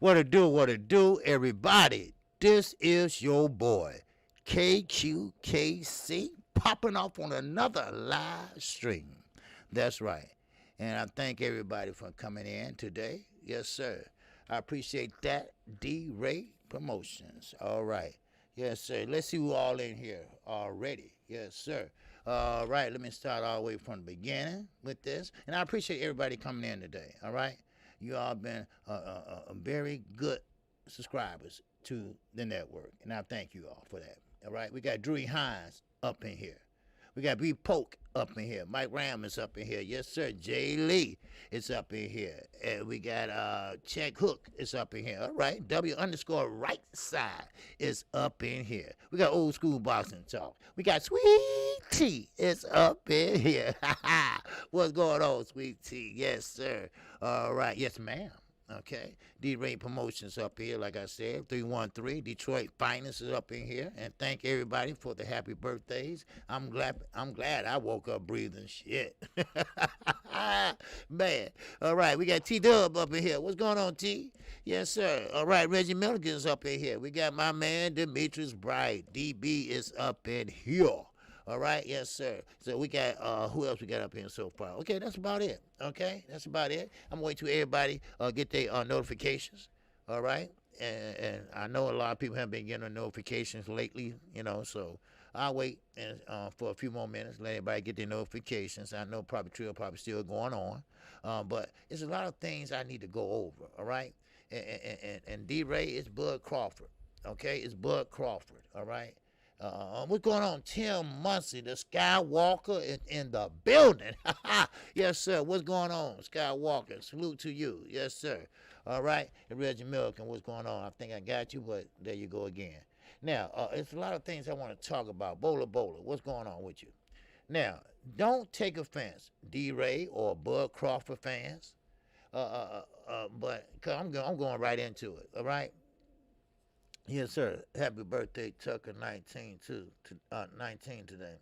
What to do, everybody? This is your boy, KQKC, popping off on another live stream. That's right. And I thank everybody for coming in today. Yes, sir. I appreciate that. D-Ray Promotions. All right. Yes, sir. Let's see who all in here already. Yes, sir. All right. Let me start all the way from the beginning with this. And I appreciate everybody coming in today. All right. You all been very good subscribers to the network, and I thank you all for that. All right, we got Drew Hines up in here. We got B Polk up in here. Mike Ram is up in here. Yes, sir. Jay Lee is up in here. And we got Check Hook is up in here. All right. W_ right side is up in here. We got Old School Boxing Talk. We got Sweet Tea is up in here. What's going on, Sweet Tea? Yes, sir. All right. Yes, ma'am. Okay, D-Ray Promotions up here, like I said, 313 Detroit Finest is up in here, and thank everybody for the happy birthdays. I'm glad I woke up breathing shit. Man, all right, we got T-Dub up in here. What's going on, T? Yes, sir. All right, Reggie Milligan's up in here. We got my man Demetrius Bright. DB is up in here. All right, yes, sir. So we got, who else we got up here so far? Okay, that's about it. Okay, that's about it. I'm waiting till everybody get their notifications. All right, and I know a lot of people have been getting notifications lately, you know, so I'll wait for a few more minutes, let everybody get their notifications. I know probably still going on, but there's a lot of things I need to go over, all right? And D-Ray is Bud Crawford, okay? It's Bud Crawford, all right? What's going on? Tim Muncie, the Skywalker is in the building. Yes, sir. What's going on, Skywalker? Salute to you. Yes, sir. All right. And Reggie Milliken, what's going on? I think I got you, but there you go again. Now, it's a lot of things I want to talk about. Bowler, what's going on with you? Now, don't take offense, D-Ray or Bud Crawford fans, but cause I'm going right into it, all right? Yes, sir. Happy birthday, Tucker, 19 today.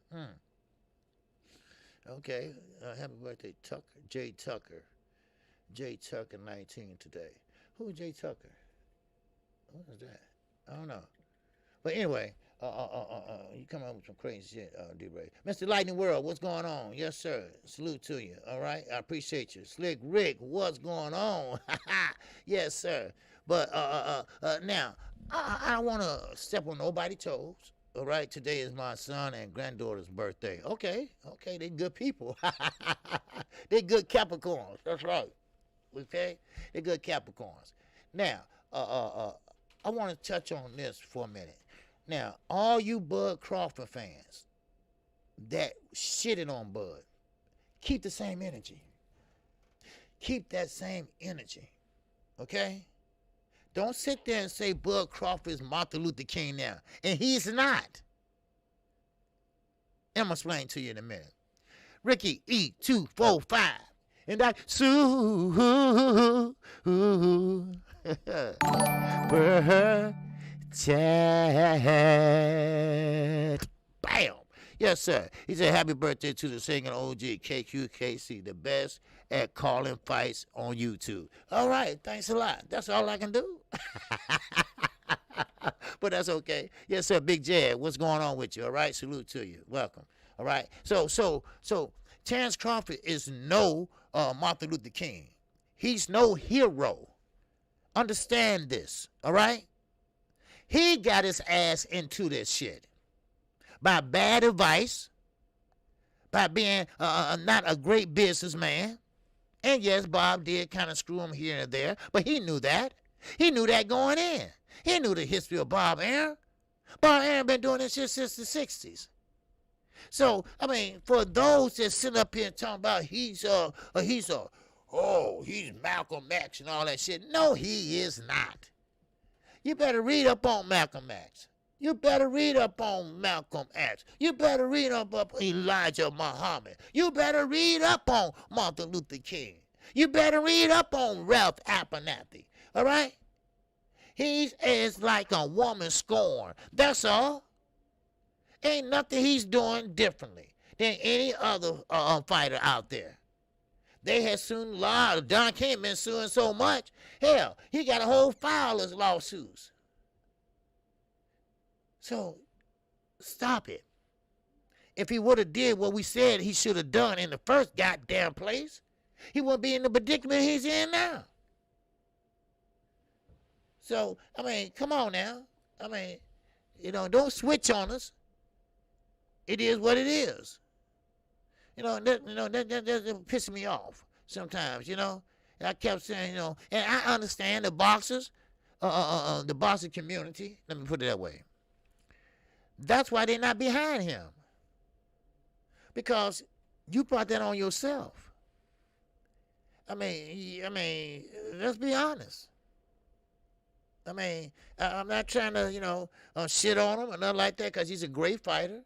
Okay. Happy birthday, Tucker. Jay Tucker. Jay Tucker, 19 today. Who's Jay Tucker? What is that? I don't know. But anyway, you come up with some crazy shit, D-Ray. Mr. Lightning World, what's going on? Yes, sir. Salute to you. All right. I appreciate you. Slick Rick, what's going on? Yes, sir. But now, I don't want to step on nobody's toes. All right, today is my son and granddaughter's birthday. Okay, they good people. They good Capricorns. That's right. Okay, they good Capricorns. Now, I want to touch on this for a minute. Now, all you Bud Crawford fans that shitted on Bud, keep the same energy. Keep that same energy. Okay? Don't sit there and say Bud Crawford is Martin Luther King now. And he's not. I'm going to explain to you in a minute. Ricky E245. And that Bam. Yes, sir. He said, happy birthday to the singing OG KQKC, the best at calling fights on YouTube. All right. Thanks a lot. That's all I can do. But that's okay. Yes, sir. Big Jad, what's going on with you? All right. Salute to you. Welcome. All right. So Terence Crawford is no Martin Luther King. He's no hero. Understand this. All right. He got his ass into this shit by bad advice, by being not a great businessman. And yes, Bob did kind of screw him here and there, but he knew that. He knew that going in. He knew the history of Bob Aaron. Bob Aaron been doing this shit since the 60s. So, I mean, for those that sit up here and talk about he's Malcolm X and all that shit. No, he is not. You better read up on Malcolm X. You better read up on Malcolm X. You better read up on Elijah Muhammad. You better read up on Martin Luther King. You better read up on Ralph Abernathy. All right? He is like a woman scorned. That's all. Ain't nothing he's doing differently than any other fighter out there. They had sued a lot. Don King been suing so much. Hell, he got a whole file of lawsuits. So, stop it. If he would have did what we said he should have done in the first goddamn place, he wouldn't be in the predicament he's in now. So, I mean, come on now. I mean, don't switch on us. It is what it is. That pisses me off sometimes, I kept saying, and I understand the boxers, the boxing community, let me put it that way. That's why they're not behind him. Because you brought that on yourself. I mean, let's be honest. I mean, I'm not trying to, shit on him or nothing like that, because he's a great fighter.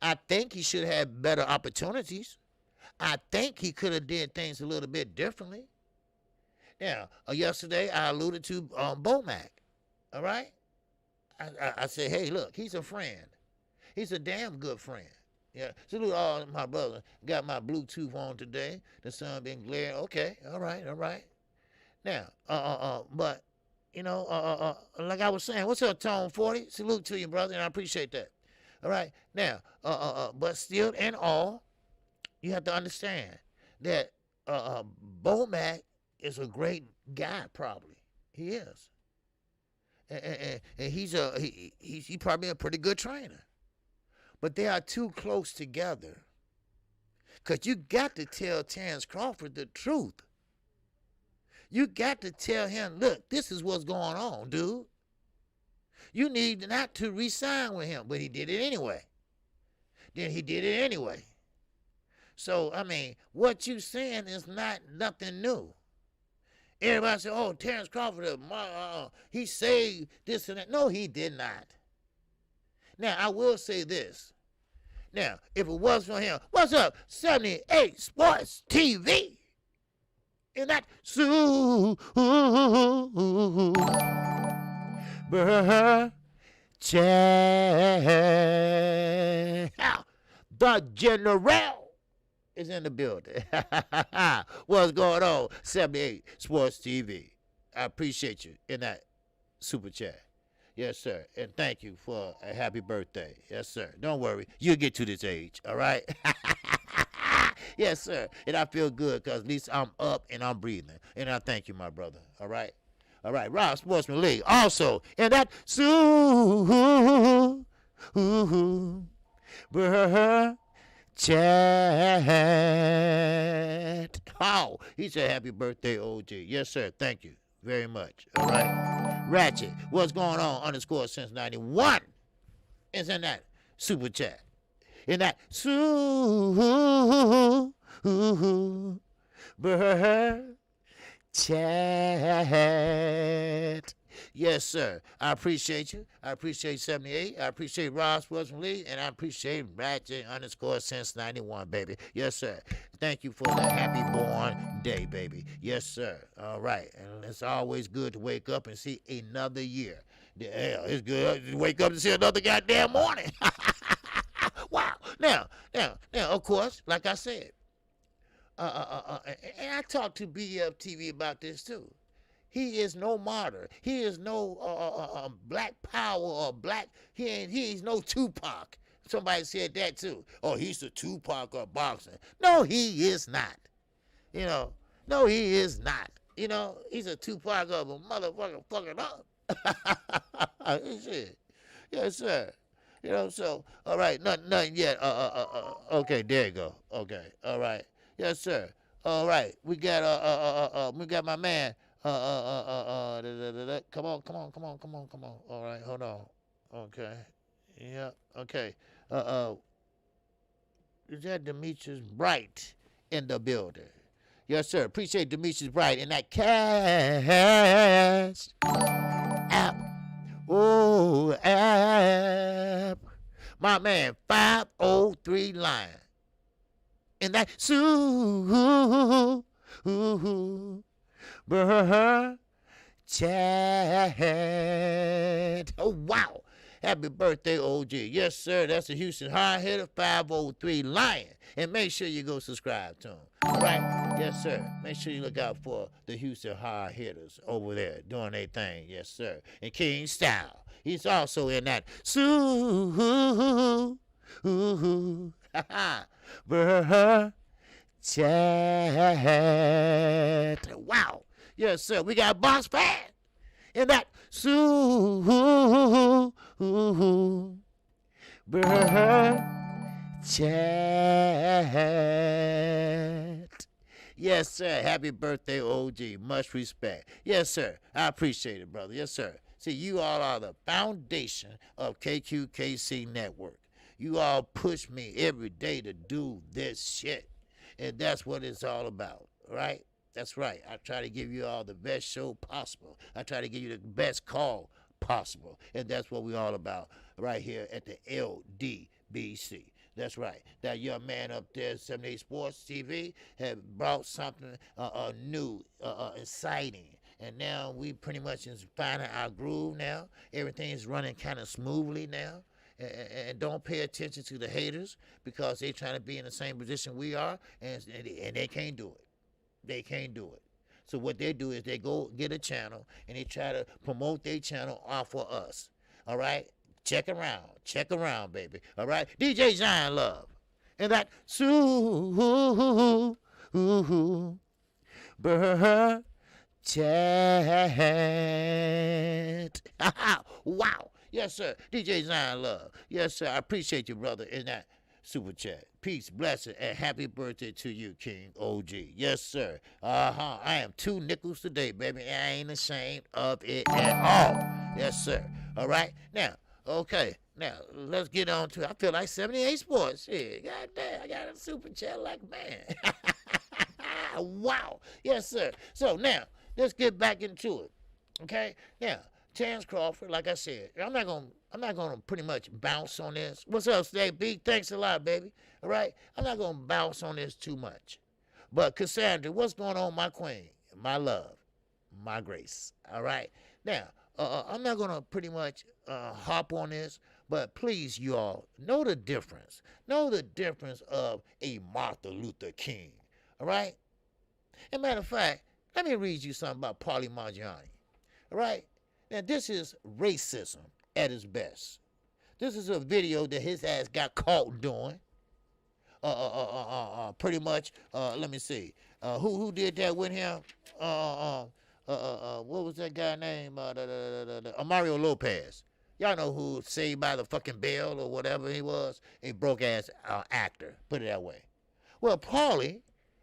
I think he should have better opportunities. I think he could have did things a little bit differently. Now, yesterday I alluded to Bomac, all right? I said, hey, look, he's a friend. He's a damn good friend. Yeah, salute all my brothers. Got my Bluetooth on today. The sun been glaring. Okay, all right. Now, but, like I was saying, what's up, Tone 40? Salute to you, brother, and I appreciate that. All right, now, but still and all, you have to understand that Bomac is a great guy, probably. He is. And he's probably a pretty good trainer. But they are too close together. Because you got to tell Terence Crawford the truth. You got to tell him, look, this is what's going on, dude. You need not to re-sign with him, but he did it anyway. Then he did it anyway. So, I mean, what you saying is not nothing new. Everybody say, oh, Terence Crawford, he saved this and that. No, he did not. Now, I will say this. Now, if it was for him, what's up, 78 Sports TV? And that the General is in the building. What's going on, 78 Sports TV? I appreciate you in that super chat. Yes, sir. And thank you for a happy birthday. Yes, sir. Don't worry. You'll get to this age, all right? Yes, sir. And I feel good because at least I'm up and I'm breathing. And I thank you, my brother. All right? All right. Rob Sportsman League. Also, and that chat. Oh, he said happy birthday, OG. Yes, sir. Thank you very much. All right? Ratchet, what's going on? Underscore since 91 is in that super chat. In that super chat. Yes, sir. I appreciate you. I appreciate 78. I appreciate Rob Sportsman Lee. And I appreciate Ratchet underscore since 91, baby. Yes, sir. Thank you for the happy born day, baby. Yes, sir. All right. And it's always good to wake up and see another year. Hell, it's good to wake up and see another goddamn morning. Wow. Now, of course, like I said, and I talked to BFTV about this too. He is no martyr. He is no black power or black. He's no Tupac. Somebody said that too. Oh, he's the Tupac of boxing. No, he is not. No, he is not. He's a Tupac of a motherfucker fucking up. Shit. Yes, sir. So all right, nothing yet. Okay, there you go. Okay, all right. Yes, sir. All right, we got my man. Come on. All right, hold on. Okay. Yeah, okay. Is that Demetrius Bright in the building? Yes, sir. Appreciate Demetrius Bright in that cash app. Oh, app. My man, 503 Lion. In that chat. Oh, wow. Happy birthday, OG. Yes, sir. That's the Houston hard hitter, 503 Lion. And make sure you go subscribe to him. All right? Yes, sir. Make sure you look out for the Houston hard hitters over there doing their thing. Yes, sir. And King Style. He's also in that chat. Wow. Yes, sir. We got Box Fan in that chat. Yes, sir. Happy birthday, OG. Much respect. Yes, sir. I appreciate it, brother. Yes, sir. See, you all are the foundation of KQKC Network. You all push me every day to do this shit. And that's what it's all about, right? That's right. I try to give you all the best show possible. I try to give you the best call possible. And that's what we're all about right here at the LDBC. That's right. That young man up there, 78 Sports TV, had brought something new, exciting. And now we pretty much is finding our groove now. Everything is running kind of smoothly now. And don't pay attention to the haters because they're trying to be in the same position we are, and they can't do it. They can't do it. So what they do is they go get a channel, and they try to promote their channel off for us. All right? Check around, baby. All right? DJ Zion Love. And that chat. Wow. Yes, sir. DJ Zion Love. Yes, sir. I appreciate you, brother, in that super chat. Peace, blessing, and happy birthday to you, King OG. Yes, sir. I am 2 nickels today, baby. I ain't ashamed of it at all. Yes, sir. All right. Now, okay. Now, let's get on to it. I feel like 78 Sports. Shit. God damn. I got a super chat like, man. Wow. Yes, sir. So now, let's get back into it. Okay? Now, Terence Crawford, like I said, I'm not gonna pretty much bounce on this. What's up, State B? Thanks a lot, baby. All right, I'm not gonna bounce on this too much. But Cassandra, what's going on, my queen, my love, my grace? All right. Now, I'm not gonna pretty much hop on this, but please, you all know the difference. Know the difference of a Martin Luther King. All right. As a matter of fact, let me read you something about Paulie Malignani. All right. Now, this is racism at its best. This is a video that his ass got caught doing. Pretty much, let me see. Who did that with him? What was that guy name? Mario Lopez. Y'all know who, Saved by the fucking Bell or whatever he was? A broke-ass actor, put it that way. Well, Paulie,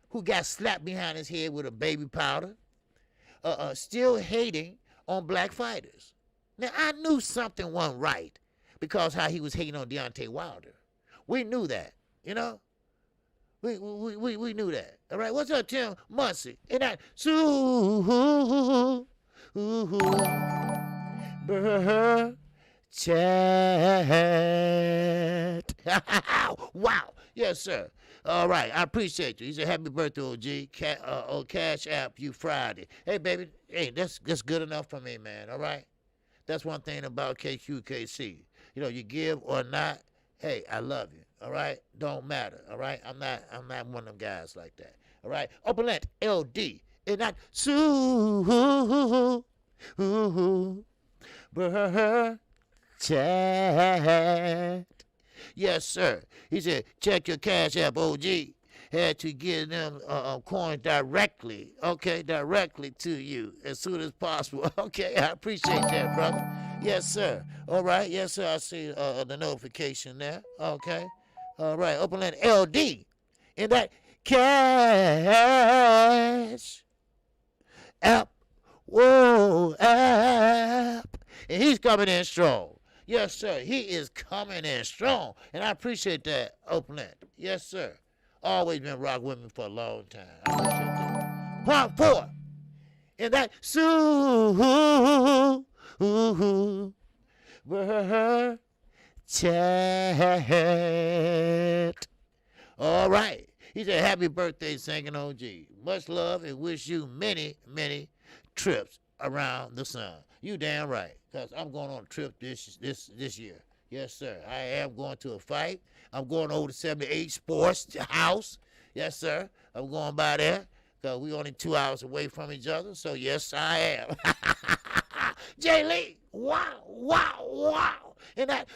who got slapped behind his head with a baby powder, still hating on black fighters. Now, I knew something wasn't right because how he was hating on Deontay Wilder. We knew that, you know? We knew that. All right, what's up, Tim Muncie? And that chat. Wow. Yes, sir. All right, I appreciate you. He said, happy birthday, OG. Cash App you Friday. Hey, baby, hey, that's good enough for me, man, all right? That's one thing about KQKC. You know, you give or not, hey, I love you, all right? Don't matter, all right? I'm not one of them guys like that, all right? Open Lent, LD, and not chat. Yes, sir. He said, check your Cash App, OG. Had to get them coins directly, okay, directly to you as soon as possible. Okay, I appreciate that, brother. Yes, sir. All right, yes, sir. I see the notification there. Okay. All right, open line LD. And that Cash App, whoa, app. And he's coming in strong. Yes, sir. He is coming in strong. And I appreciate that, Oakland. Yes, sir. Always been rock with me for a long time. I appreciate that. Part 4. And that chat. All right. He said, happy birthday, singing OG. Much love and wish you many, many trips. around the sun. You damn right, because I'm going on a trip this year. Yes, sir. I am going to a fight. I'm going over to 78 Sports House. Yes, sir. I'm going by there because we only 2 hours away from each other. So, yes, I am. Jay Lee, wow, wow, wow. And that,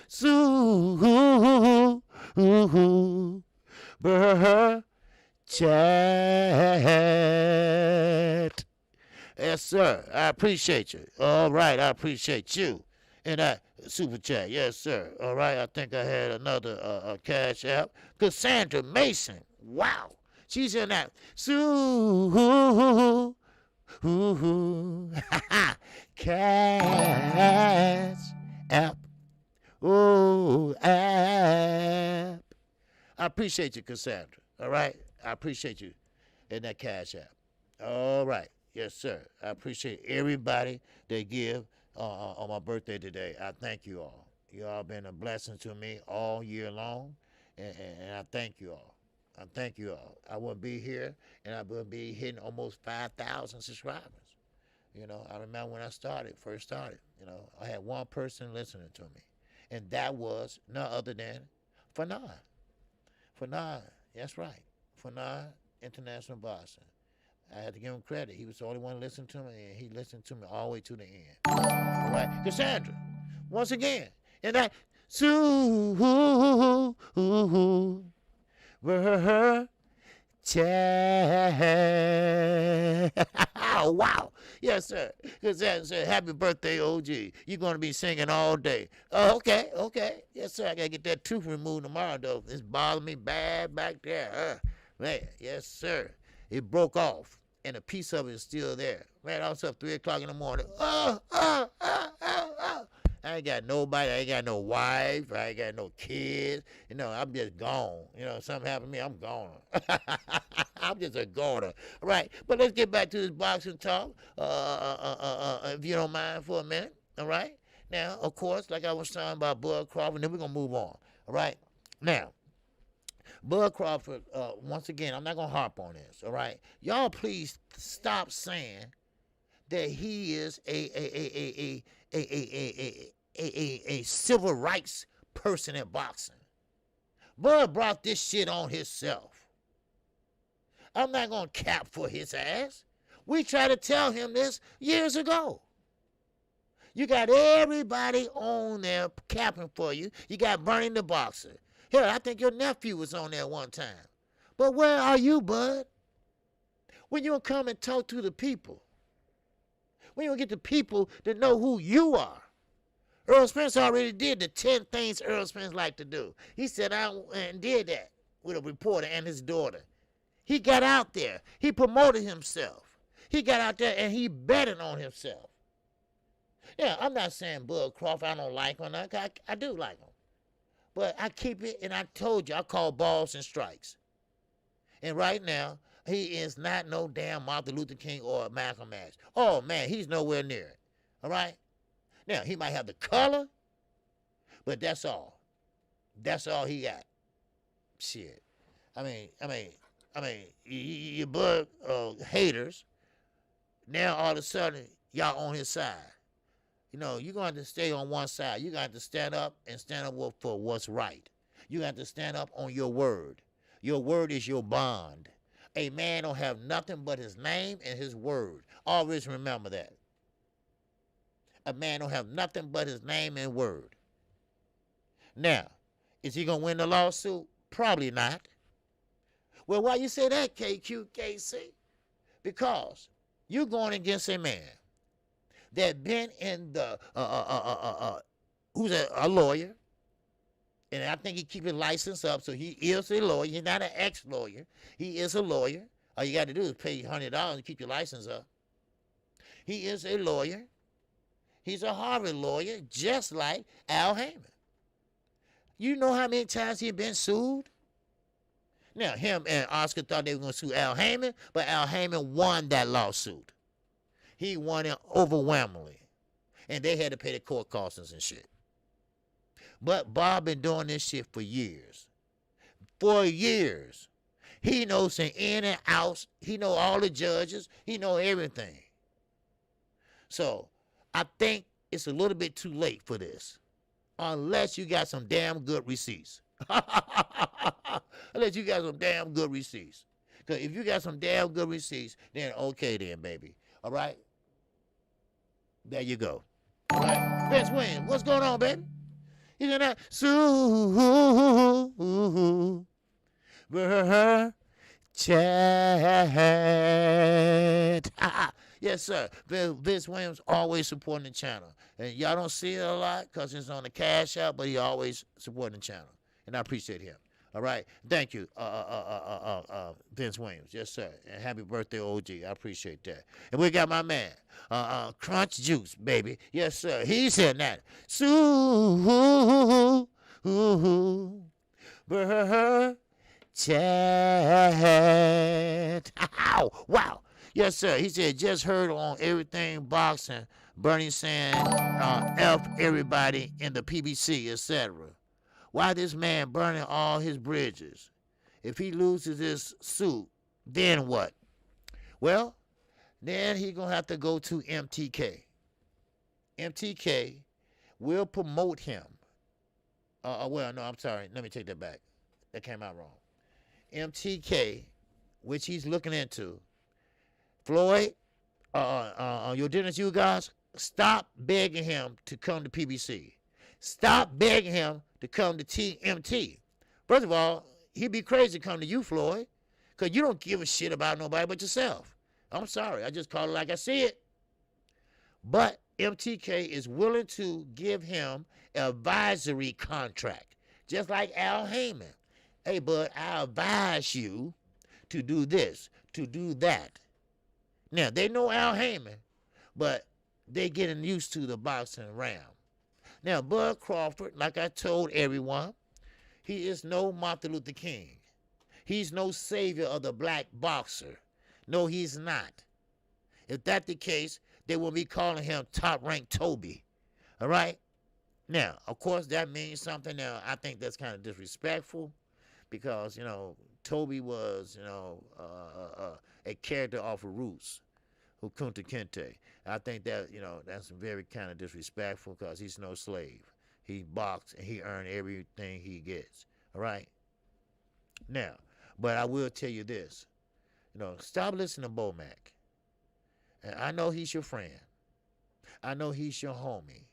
chat. Yes, sir. I appreciate you. All right, I appreciate you. And that super chat. Yes, sir. All right, I think I had another cash app. Cassandra Mason. Wow. She's in that. Cash app. Oh, app. I appreciate you, Cassandra. All right? I appreciate you in that cash app. All right. Yes, sir. I appreciate everybody that give on my birthday today. I thank you all. You all been a blessing to me all year long, and I thank you all. I thank you all. I wouldn't be here, and I wouldn't be hitting almost 5,000 subscribers. You know, I remember when I first started, you know, I had one person listening to me, and that was none other than Fanon. Fanon, that's right. Fanon, International Boxing. I had to give him credit. He was the only one listening to me, and he listened to me all the way to the end. All right, Cassandra, once again, and that oh, wow. Yes, sir. Cassandra said, happy birthday, OG. You're going to be singing all day. Oh, okay. Yes, sir. I got to get that tooth removed tomorrow, though. It's bothering me bad back there. Man, yes, sir. It broke off, and a piece of it is still there. Man, I was up 3 o'clock in the morning. I ain't got nobody. I ain't got no wife. I ain't got no kids. You know, I'm just gone. You know, something happened to me, I'm gone. I'm just a goner. Right. But let's get back to this boxing talk, if you don't mind for a minute. All right. Now, of course, like I was talking about Bud Crawford, then we're going to move on. All right. Now, Bud Crawford, once again, I'm not going to harp on this. All right. Y'all please stop saying that he is a civil rights person in boxing. Bud brought this shit on himself. I'm not going to cap for his ass. We tried to tell him this years ago. You got everybody on there capping for you. You got Bernie the boxer. Hell, I think your nephew was on there one time. But where are you, Bud? When you come and talk to the people? When you get the people to know who you are? Earl Spence already did the 10 things Earl Spence liked to do. He sat out and did that with a reporter and his daughter. He got out there. He promoted himself. He got out there and he betted on himself. Yeah, I'm not saying Bud Crawford I don't like him. I do like him. But I keep it, and I told you, I call balls and strikes. And right now, he is not no damn Martin Luther King or Malcolm X. Oh, man, he's nowhere near it. All right? Now, he might have the color, but that's all. That's all he got. Shit. I mean, you Bud haters, now all of a sudden, y'all on his side. You know, you're going to have to stay on one side. You're going to have to stand up and stand up for what's right. You have to stand up on your word. Your word is your bond. A man don't have nothing but his name and his word. Always remember that. A man don't have nothing but his name and word. Now, is he going to win the lawsuit? Probably not. Well, why you say that, KQKC? Because you're going against a man that been in the, who's a lawyer, and I think he keep his license up, so he is a lawyer. He's not an ex-lawyer. He is a lawyer. All you got to do is pay $100 to keep your license up. He is a lawyer. He's a Harvard lawyer, just like Al Heyman. You know how many times he's been sued? Now, him and Oscar thought they were going to sue Al Heyman, but Al Heyman won that lawsuit. He won it overwhelmingly. And they had to pay the court costs and shit. But Bob been doing this shit for years. For years. He knows the in and outs. He know all the judges. He know everything. So I think it's a little bit too late for this, unless you got some damn good receipts. Unless you got some damn good receipts. Because if you got some damn good receipts, then okay then, baby. All right? There you go. All right? Spence Williams, what's going on, baby? You know that? Chat. Yes, sir. Vince Williams always supporting the channel. And y'all don't see it a lot because it's on the Cash App, but he always supporting the channel. And I appreciate him. All right. Thank you, Vince Williams. Yes, sir. And happy birthday, OG. I appreciate that. And we got my man, Crunch Juice, baby. Yes, sir. He's in that. Chat. Wow. Yes, sir. He said, just heard on everything boxing, Bernie saying, F everybody in the PBC, etc. Why this man burning all his bridges? If he loses this suit, then what? Well, then he gonna have to go to MTK. MTK will promote him. Well, no, I'm sorry. Let me take that back. That came out wrong. MTK, which he's looking into. Floyd, your dinners, you guys, stop begging him to come to PBC. Stop begging him to come to TMT. First of all, he'd be crazy to come to you, Floyd, because you don't give a shit about nobody but yourself. I'm sorry. I just call it like I see it. But MTK is willing to give him an advisory contract, just like Al Heyman. Hey, bud, I advise you to do this, to do that. Now, they know Al Heyman, but they getting used to the boxing realm. Now, Bud Crawford, like I told everyone, he is no Martin Luther King. He's no savior of the black boxer. No, he's not. If that's the case, they will be calling him top-ranked Toby. All right? Now, of course, that means something. Now, I think that's kind of disrespectful because, you know, Toby was, you know, a character off of Roots, Kunta Kinte. I think that, you know, that's very kind of disrespectful because he's no slave. He boxed and he earned everything he gets. All right? Now, but I will tell you this. You know, stop listening to Bomac. And I know he's your friend. I know he's your homie.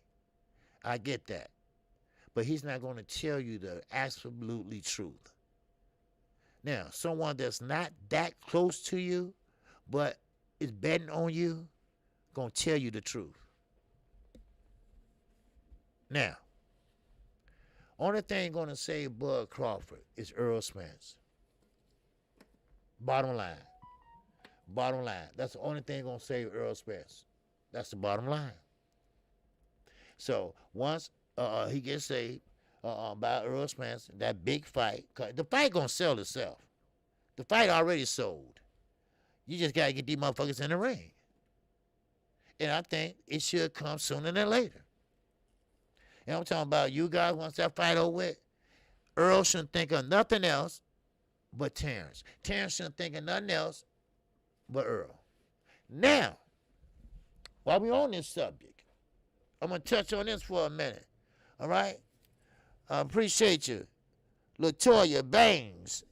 I get that. But he's not going to tell you the absolutely truth. Now, someone that's not that close to you, but is betting on you, going to tell you the truth. Now, only thing going to save Bud Crawford is Earl Spence. Bottom line. Bottom line. That's the only thing going to save Earl Spence. That's the bottom line. So once he gets saved by Earl Spence, that big fight, the fight going to sell itself. The fight already sold. You just got to get these motherfuckers in the ring. And I think it should come sooner than later. And I'm talking about you guys, once that fight over with, Earl shouldn't think of nothing else but Terence. Terence shouldn't think of nothing else but Earl. Now, while we're on this subject, I'm going to touch on this for a minute. All right? I appreciate you. LaToya Bangs.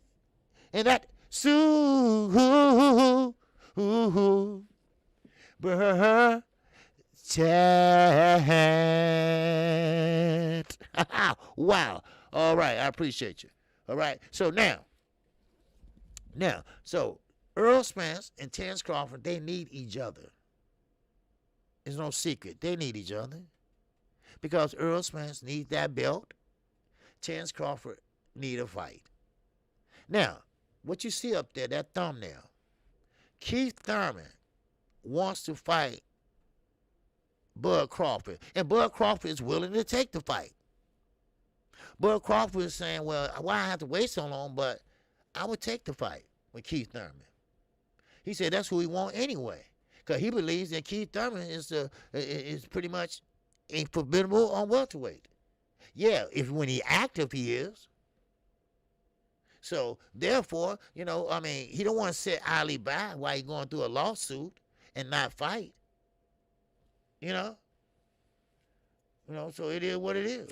And that Sue chat. Wow. All right. I appreciate you. All right. So so Earl Spence and Terence Crawford, they need each other. It's no secret. They need each other. Because Earl Spence needs that belt. Terence Crawford need a fight. Now, what you see up there, that thumbnail, Keith Thurman wants to fight Bud Crawford. And Bud Crawford is willing to take the fight. Bud Crawford is saying, well, why I have to wait so long, but I would take the fight with Keith Thurman. He said that's who he wants anyway. Because he believes that Keith Thurman is pretty much formidable on welterweight. Yeah, when he active, he is. So, therefore, you know, I mean, he don't want to sit idly by while he's going through a lawsuit and not fight. You know? So it is what it is.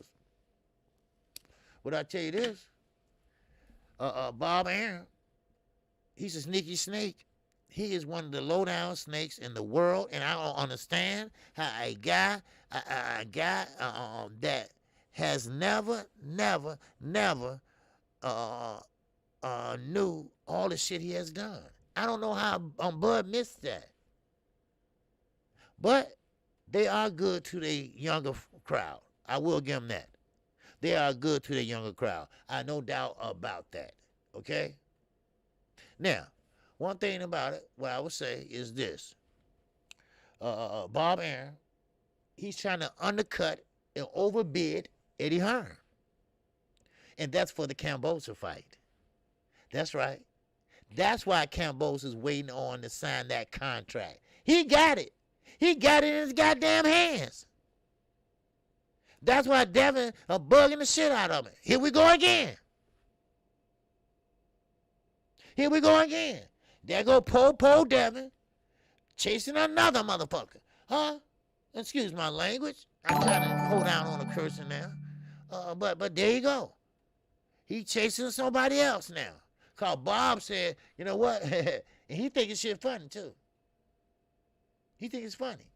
But I tell you this, Bob Aaron, he's a sneaky snake. He is one of the low-down snakes in the world, and I don't understand how a guy that has never knew all the shit he has done. I don't know how Bud missed that. But they are good to the younger crowd. I will give them that. They are good to the younger crowd. I no doubt about that. Okay? Now, one thing about it, what I would say is this. Bob Aaron, he's trying to undercut and overbid Eddie Hearn. And that's for the Kambosos fight. That's right. That's why Kambosos is waiting on to sign that contract. He got it. He got it in his goddamn hands. That's why Devin are bugging the shit out of me. Here we go again. Here we go again. There go Po Devin chasing another motherfucker. Huh? Excuse my language. I'm trying to hold down on the cursing now. But there you go. He chasing somebody else now. Cause Bob said, you know what? And he think it's shit funny too. He think it's funny.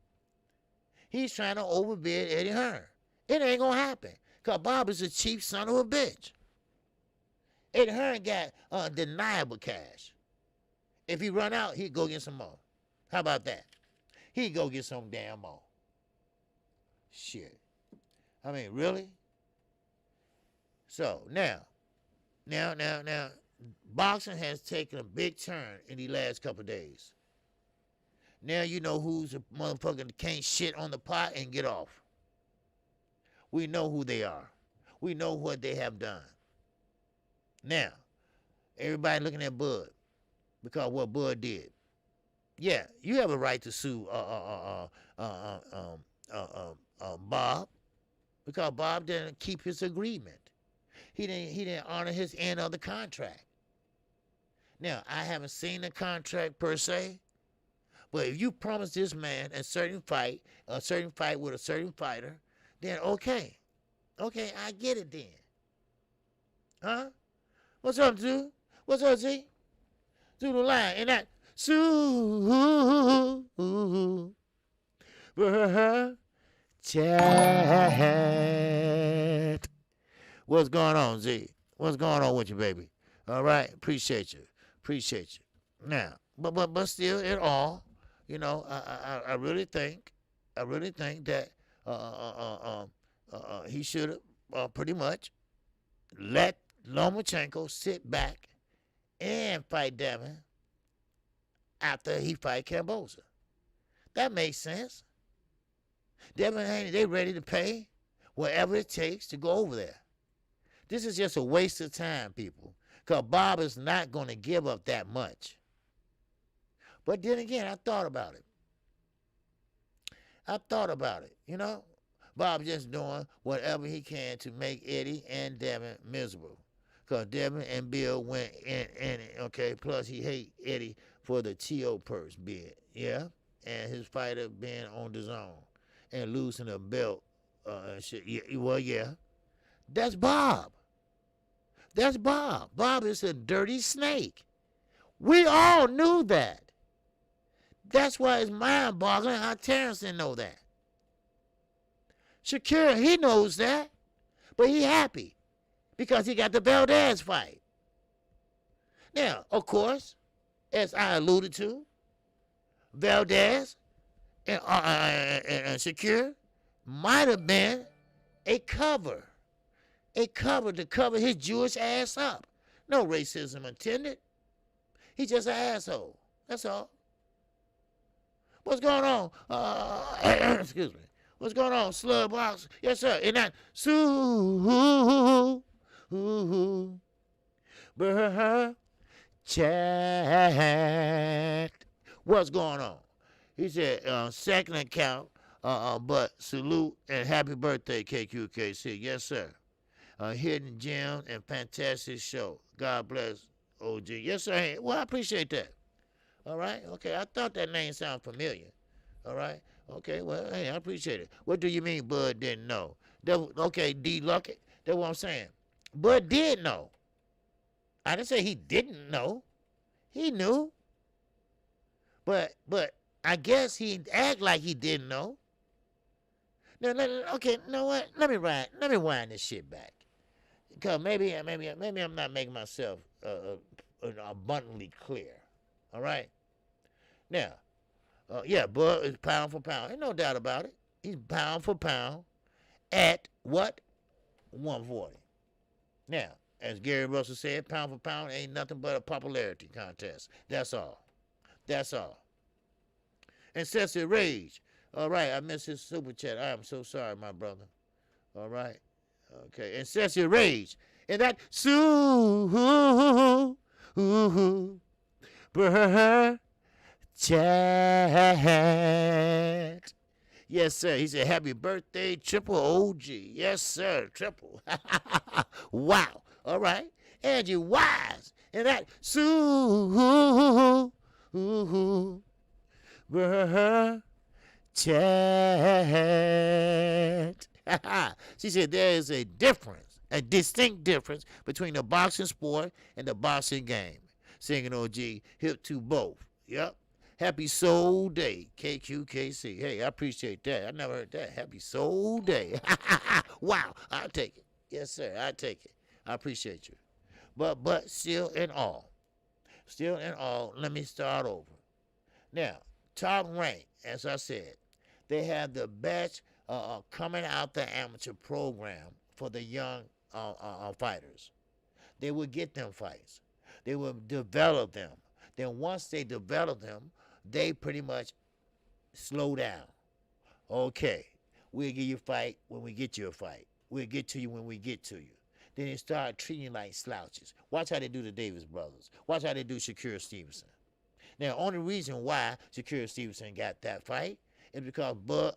He's trying to overbid Eddie Hearn. It ain't gonna happen. Cause Bob is a cheap son of a bitch. Eddie Hearn got undeniable cash. If he run out, he'd go get some more. How about that? He'd go get some damn more. Shit. I mean, really? So now, boxing has taken a big turn in the last couple of days. Now you know who's a motherfucker that can't shit on the pot and get off. We know who they are. We know what they have done. Now, everybody looking at Bud because what Bud did. Yeah, you have a right to sue Bob because Bob didn't keep his agreement. He didn't honor his end of the contract. Now, I haven't seen the contract per se, but if you promise this man a certain fight with a certain fighter, then okay, I get it then. Huh? What's up, dude? What's up, Z? Through the line, and that chat. What's going on, Z? What's going on with you, baby? All right, appreciate you. Now, but still, in all, you know, I really think that he should have pretty much let Lomachenko sit back and fight Devin after he fight Kambosos. That makes sense. Devin, they ready to pay whatever it takes to go over there. This is just a waste of time, people, because Bob is not going to give up that much. But then again, I thought about it. You know? Bob just doing whatever he can to make Eddie and Devin miserable. Because Devin and Bill went in it, okay? Plus, he hate Eddie for the T.O. purse bid, yeah? And his fighter being on the zone and losing a belt and shit. Yeah, well, yeah. That's Bob. Bob is a dirty snake. We all knew that. That's why it's mind-boggling how Terence didn't know that. Shakur, he knows that, but he happy because he got the Valdez fight. Now, of course, as I alluded to, Valdez and Shakur might have been a cover to cover his Jewish ass up. No racism intended. He's just an asshole. That's all. What's going on? Excuse me. What's going on, Slug Box? Yes, sir. And that chat. What's going on? He said, second account, but salute and happy birthday, KQKC. Yes, sir. Hidden gem and fantastic show. God bless, OG. Yes, sir. Well, I appreciate that. All right. Okay. I thought that name sounded familiar. All right. Okay. Well, hey, I appreciate it. What do you mean Bud didn't know? Okay, D Luckett. That's what I'm saying. Bud did know. I didn't say he didn't know. He knew. But I guess he act like he didn't know. Now, okay, you know what? Let me wind this shit back. Because maybe I'm not making myself abundantly clear. All right? Now, yeah, Bud is pound for pound. Ain't no doubt about it. He's pound for pound at what? 140. Now, as Gary Russell said, pound for pound ain't nothing but a popularity contest. That's all. That's all. And Cecil Rage. All right, I missed his super chat. I am so sorry, my brother. All right. Okay. And Cecil Rage. And that chat. Yes, sir. He said, happy birthday, Triple OG. Yes, sir. Triple. Wow. All right. Angie Wise. And that chat. She said there is a difference, a distinct difference between the boxing sport and the boxing game. Singing OG, hip to both. Yep. Happy Soul Day, KQKC. Hey, I appreciate that. I never heard that. Happy Soul Day. Wow, I'll take it. Yes, sir, I'll take it. I appreciate you. But still in all, let me start over. Now, top rank, as I said, they have the best coming out the amateur program for the young fighters. They will get them fights. They will develop them. Then once they develop them, they pretty much slow down. Okay, we'll give you a fight when we get you a fight. We'll get to you when we get to you. Then they start treating you like slouches. Watch how they do the Davis brothers. Watch how they do Shakur Stevenson. Now, only reason why Shakur Stevenson got that fight is because Bob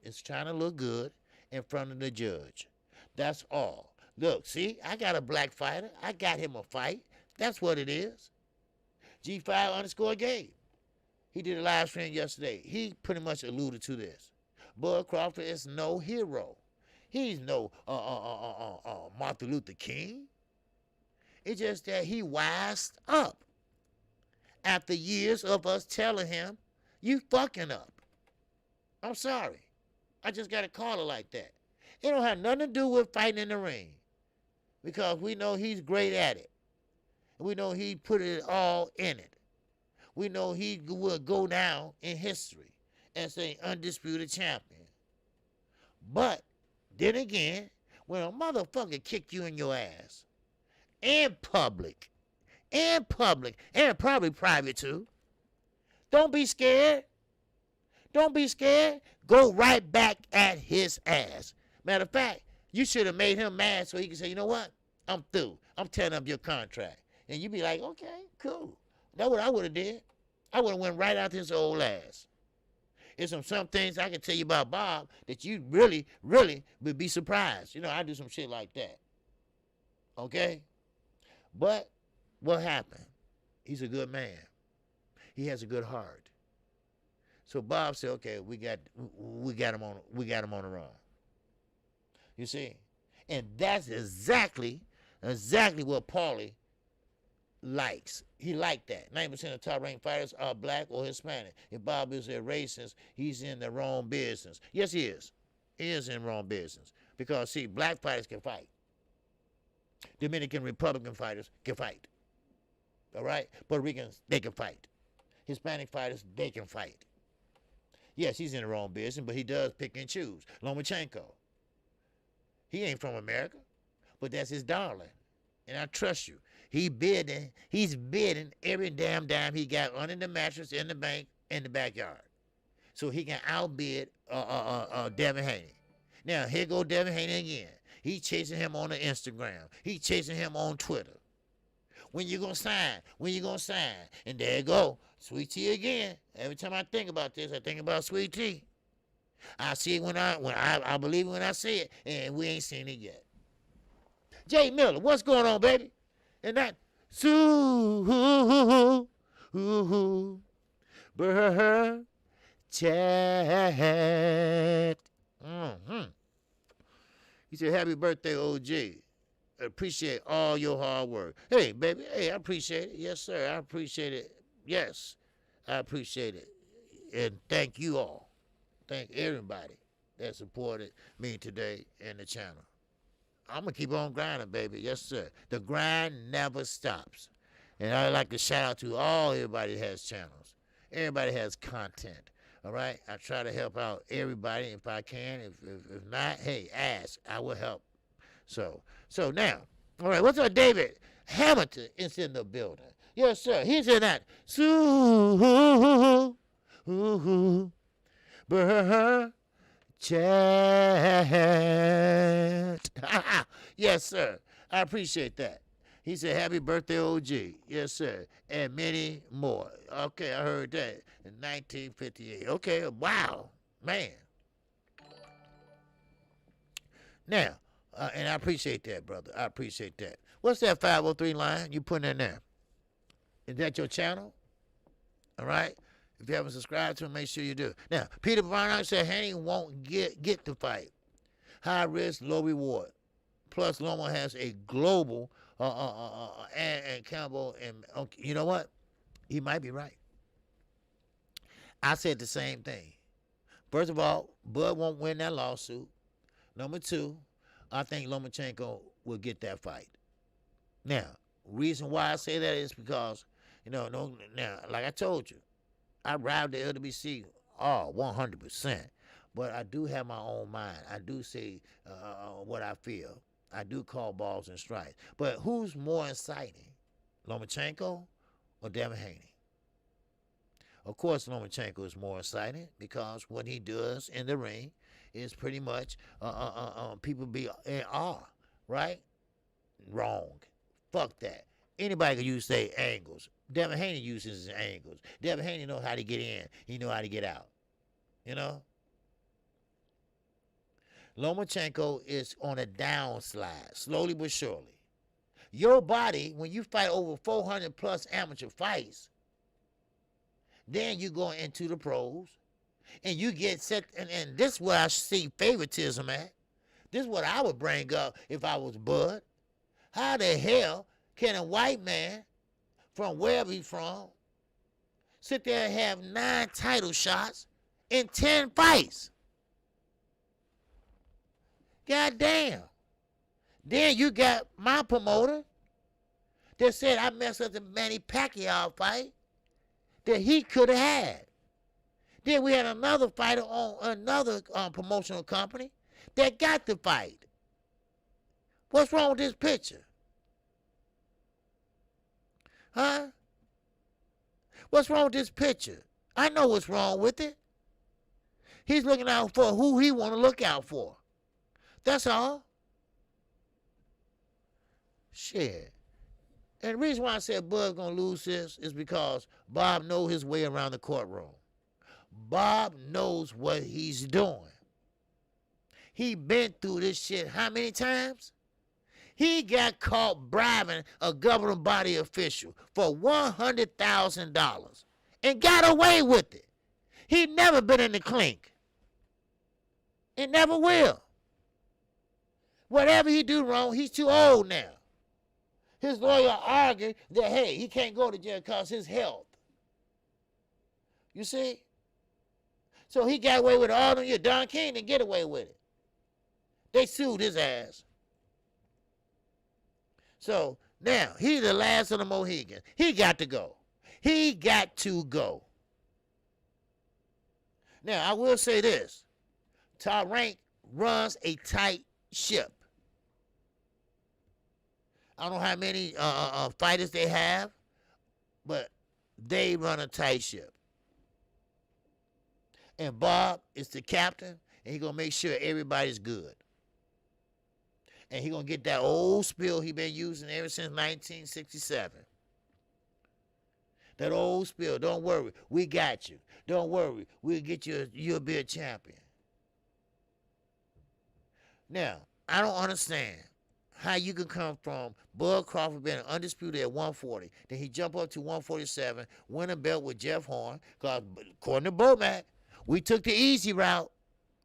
is trying to look good in front of the judge. That's all. Look, see, I got a black fighter. I got him a fight. That's what it is. G5_Gabe. He did a live stream yesterday. He pretty much alluded to this. Bud Crawford is no hero. He's no Martin Luther King. It's just that he wised up after years of us telling him, you fucking up. I'm sorry. I just got to call it like that. It don't have nothing to do with fighting in the ring because we know he's great at it. We know he put it all in it. We know he will go down in history as an undisputed champion. But then again, when a motherfucker kick you in your ass, in public, and probably private too, don't be scared. Don't be scared. Go right back at his ass. Matter of fact, you should have made him mad so he could say, you know what? I'm through. I'm tearing up your contract. And you be like, okay, cool. That's what I would have did. I would have went right out his old ass. There's some things I can tell you about Bob that you really would be surprised. You know, I do some shit like that. Okay? But what happened? He's a good man. He has a good heart. So Bob said, okay, we got him on the run. You see? And that's exactly what Paulie likes. He liked that. 90% of top-ranked fighters are black or Hispanic. If Bob is a racist, he's in the wrong business. Yes, he is. He is in wrong business. Because, see, black fighters can fight. Dominican Republican fighters can fight. All right? Puerto Ricans, they can fight. Hispanic fighters, they can fight. Yes, he's in the wrong business, but he does pick and choose. Lomachenko. He ain't from America, but that's his darling. And I trust you. He's bidding every damn dime he got under the mattress, in the bank, in the backyard. So he can outbid Devin Haney. Now, here go Devin Haney again. He's chasing him on the Instagram. He's chasing him on Twitter. When you gonna sign? When you gonna sign? And there you go. Sweet Tea again. Every time I think about this, I think about Sweet Tea. I see it when I believe it when I see it, and we ain't seen it yet. Jay Miller, what's going on, baby? And that Sue, chat. He said, happy birthday, OG. Appreciate all your hard work. Hey, baby. Hey, I appreciate it. Yes, sir. I appreciate it. Yes, I appreciate it. And thank you all. Thank everybody that supported me today in the channel. I'm going to keep on grinding, baby. Yes, sir. The grind never stops. And I'd like to shout out to everybody that has channels. Everybody has content. All right? I try to help out everybody if I can. If not, hey, ask. I will help. So now, all right, what's up, David Hamilton is in the building. Yes, sir. He's in that. Chat. Yes, sir. I appreciate that. He said, happy birthday, OG. Yes, sir. And many more. Okay, I heard that. In 1958. Okay, wow. Man. Now, and I appreciate that, brother. I appreciate that. What's that 503 line you putting in there? Is that your channel? All right? If you haven't subscribed to it, make sure you do. Now, Peter Barnard said Haney won't get the fight. High risk, low reward. Plus, Loma has a global and Campbell. And you know what? He might be right. I said the same thing. First of all, Bud won't win that lawsuit. Number two, I think Lomachenko will get that fight. Now, reason why I say that is because, now, like I told you, I ride the LWC 100%. But I do have my own mind. I do say what I feel. I do call balls and strikes. But who's more exciting, Lomachenko or Devin Haney? Of course, Lomachenko is more exciting because what he does in the ring is pretty much people be in awe, right? Wrong. Fuck that. Anybody can use their angles. Devin Haney uses his angles. Devin Haney knows how to get in. He knows how to get out. You know? Lomachenko is on a downslide, slowly but surely. Your body, when you fight over 400 plus amateur fights, then you go into the pros, and you get set, and this is where I see favoritism at. This is what I would bring up if I was Bud. How the hell can a white man from wherever he's from sit there and have 9 title shots in 10 fights? God damn. Then you got my promoter that said I messed up the Manny Pacquiao fight that he could have had. Then we had another fighter on another promotional company that got the fight. What's wrong with this picture? Huh? What's wrong with this picture? I know what's wrong with it. He's looking out for who he want to look out for. That's all. Shit. And the reason why I said Bud's going to lose this is because Bob knows his way around the courtroom. Bob knows what he's doing. He been through this shit how many times? He got caught bribing a governing body official for $100,000 and got away with it. He never been in the clink. And never will. Whatever he do wrong, he's too old now. His lawyer argued that, hey, he can't go to jail because his health. You see? So he got away with it all them years. Don King didn't get away with it. They sued his ass. So now, he's the last of the Mohegans. He got to go. He got to go. Now, I will say this. Rank runs a tight ship. I don't know how many fighters they have, but they run a tight ship. And Bob is the captain, and he's going to make sure everybody's good. And he's going to get that old spiel he been using ever since 1967. That old spiel, don't worry, we got you. Don't worry, we'll get you, you'll be a champion. Now, I don't understand how you can come from Bud Crawford being undisputed at 140, then he jump up to 147, win a belt with Jeff Horn, because according to Bomac, We took the easy route,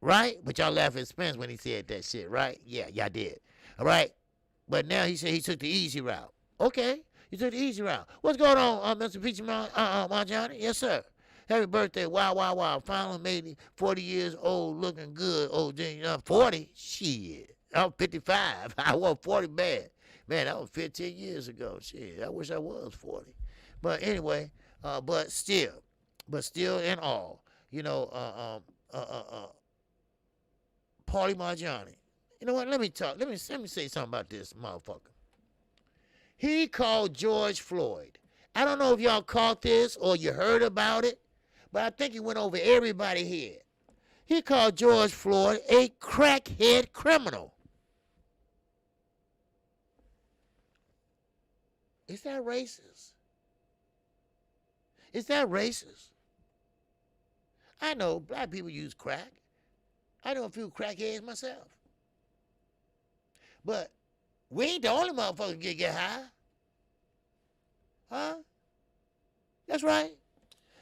right? But y'all laugh at Spence when he said that shit, right? Yeah, y'all did. All right? But now he said he took the easy route. Okay, you took the easy route. What's going on, Mr. Peachy Marjohnny? Yes, sir. Happy birthday. Wow, wow, wow. Finally made it 40 years old, looking good. Oh, 40? Shit. I'm 55. I was 40 bad. Man, that was 15 years ago. Shit, I wish I was 40. But anyway, but still in all, you know, Paulie Marjohnny. You know what? Let me talk. Let me say something about this motherfucker. He called George Floyd. I don't know if y'all caught this or you heard about it, but I think he went over everybody's head. He called George Floyd a crackhead criminal. Is that racist? Is that racist? I know black people use crack. I know a few crackheads myself. But we ain't the only motherfuckers get high. Huh? That's right.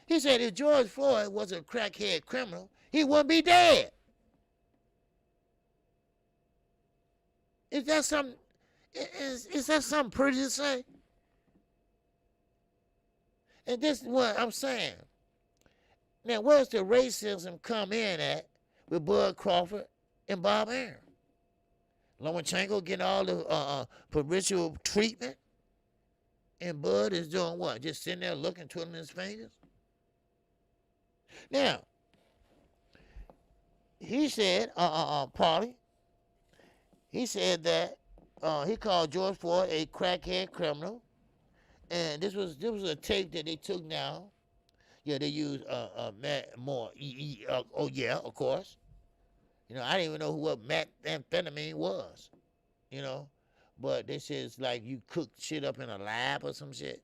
He said if George Floyd was a crackhead criminal, he wouldn't be dead. Is that something pretty to say? And this is what I'm saying. Now, where's the racism come in at with Bud Crawford and Bob Aaron? Lomachenko getting all the peripheral treatment, and Bud is doing what? Just sitting there looking, twiddling his fingers? Now, he said, Paulie, he said that he called George Floyd a crackhead criminal, and this was a tape that they took now. Yeah, they used more. Oh yeah, of course. You know, I didn't even know what methamphetamine was. You know, but they said it's like you cook shit up in a lab or some shit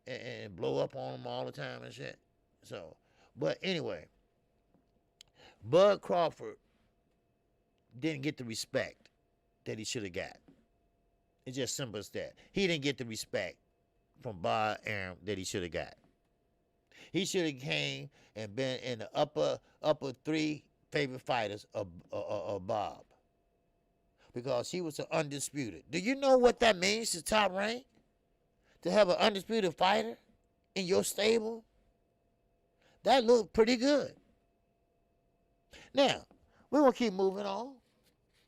and blow up on them all the time and shit. So, but anyway, Bud Crawford didn't get the respect that he should have got. It's just simple as that. He didn't get the respect from Bob Aaron that he should have got. He should have came and been in the upper three favorite fighters of Bob, because he was an undisputed. Do you know what that means to top rank? To have an undisputed fighter in your stable? That looked pretty good. Now, we're going to keep moving on.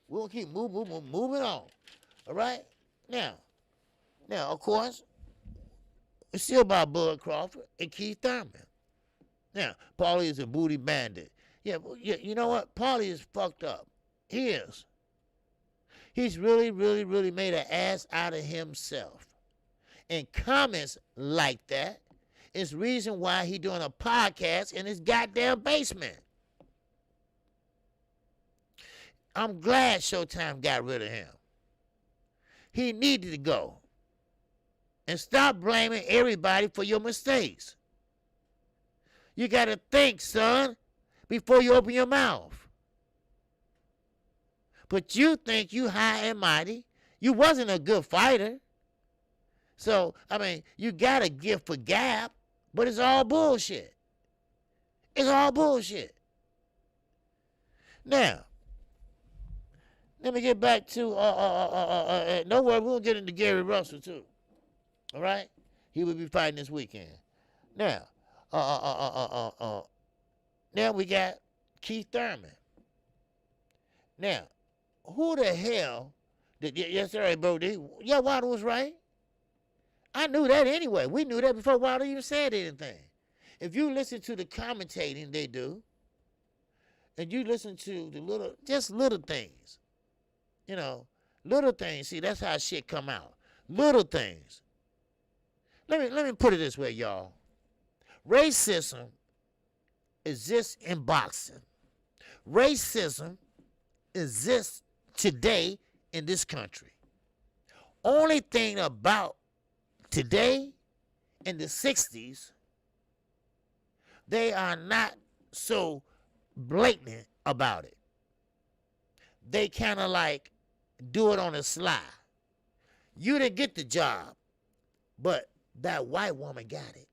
We're going to keep moving on. All right? Now, of course, it's still about Bud Crawford and Keith Thurman. Now, Paulie is a booty bandit. Yeah, you know what? Paulie is fucked up. He is. He's really, really, really made an ass out of himself. And comments like that is reason why he doing a podcast in his goddamn basement. I'm glad Showtime got rid of him. He needed to go. And stop blaming everybody for your mistakes. You got to think, son, before you open your mouth. But you think you high and mighty. You wasn't a good fighter. So, I mean, you got a gift for gab, but it's all bullshit. It's all bullshit. Now, let me get back to, don't worry, we'll get into Gary Russell, too. All right? He will be fighting this weekend. Now, now we got Keith Thurman. Now, who the hell did, yes, sir, bro, yeah, Wilder was right. I knew that anyway. We knew that before Wilder even said anything. If you listen to the commentating they do, and you listen to the little things, you know, little things, see, that's how shit come out. Little things. Let me put it this way, y'all. Racism exists in boxing. Racism exists today in this country. Only thing about today, in the 60s, they are not so blatant about it. They kind of like do it on the sly. You didn't get the job, but that white woman got it.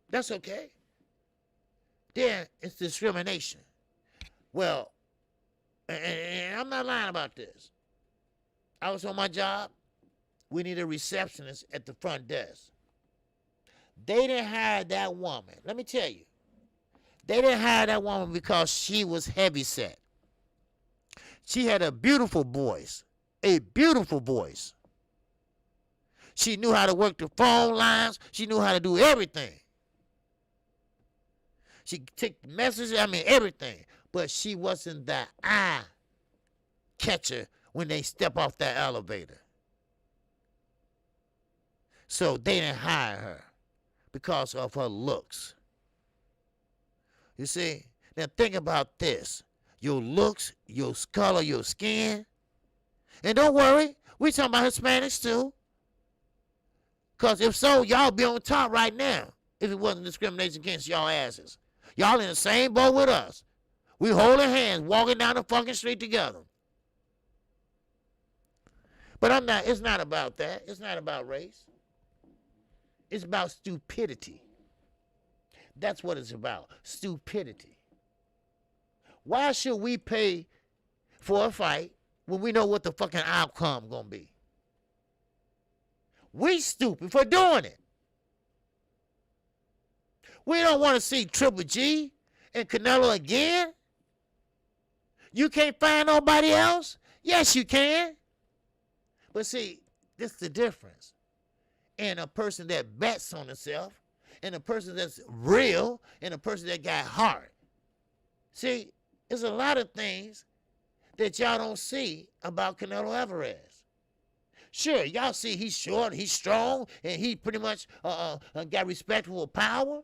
That's okay. then it's discrimination. Well, and I'm not lying about this. I was on my job. We need a receptionist at the front desk. They didn't hire that woman. Let me tell you. They didn't hire that woman because she was heavyset. She had a beautiful voice. A beautiful voice. She knew how to work the phone lines. She knew how to do everything. She took messages, everything. But she wasn't the eye catcher when they step off that elevator. So they didn't hire her because of her looks. You see? Now think about this. Your looks, your color, your skin. And don't worry, we talking about Hispanics too. Because if so, y'all be on top right now if it wasn't discrimination against y'all asses. Y'all in the same boat with us. We holding hands, walking down the fucking street together. But it's not about that. It's not about race. It's about stupidity. That's what it's about, stupidity. Why should we pay for a fight when we know what the fucking outcome gonna be? We stupid for doing it. We don't want to see Triple G and Canelo again. You can't find nobody else? Yes, you can. But see, this is the difference. And a person that bets on himself, and a person that's real, and a person that got heart. See, there's a lot of things that y'all don't see about Canelo Alvarez. Sure, y'all see he's short, he's strong, and he pretty much got respectable power.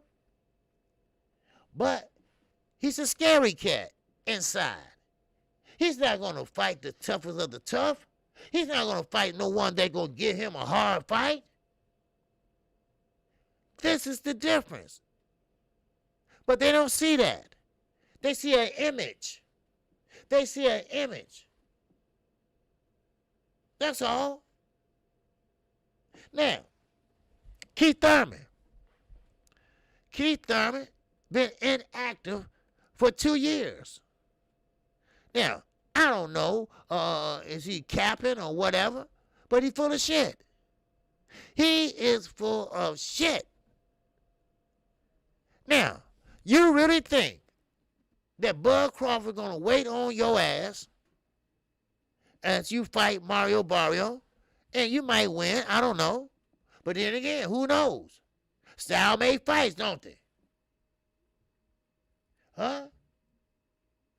But he's a scary cat inside. He's not going to fight the toughest of the tough. He's not going to fight no one that's going to give him a hard fight. This is the difference. But they don't see that. They see an image. They see an image. That's all. Now, Keith Thurman. Keith Thurman been inactive for 2 years. Now, I don't know, is he capping or whatever, but he's full of shit. He is full of shit. Now, you really think that Bud Crawford gonna wait on your ass as you fight Mario Barrios, and you might win, I don't know. But then again, who knows? Style made fights, don't they? Huh?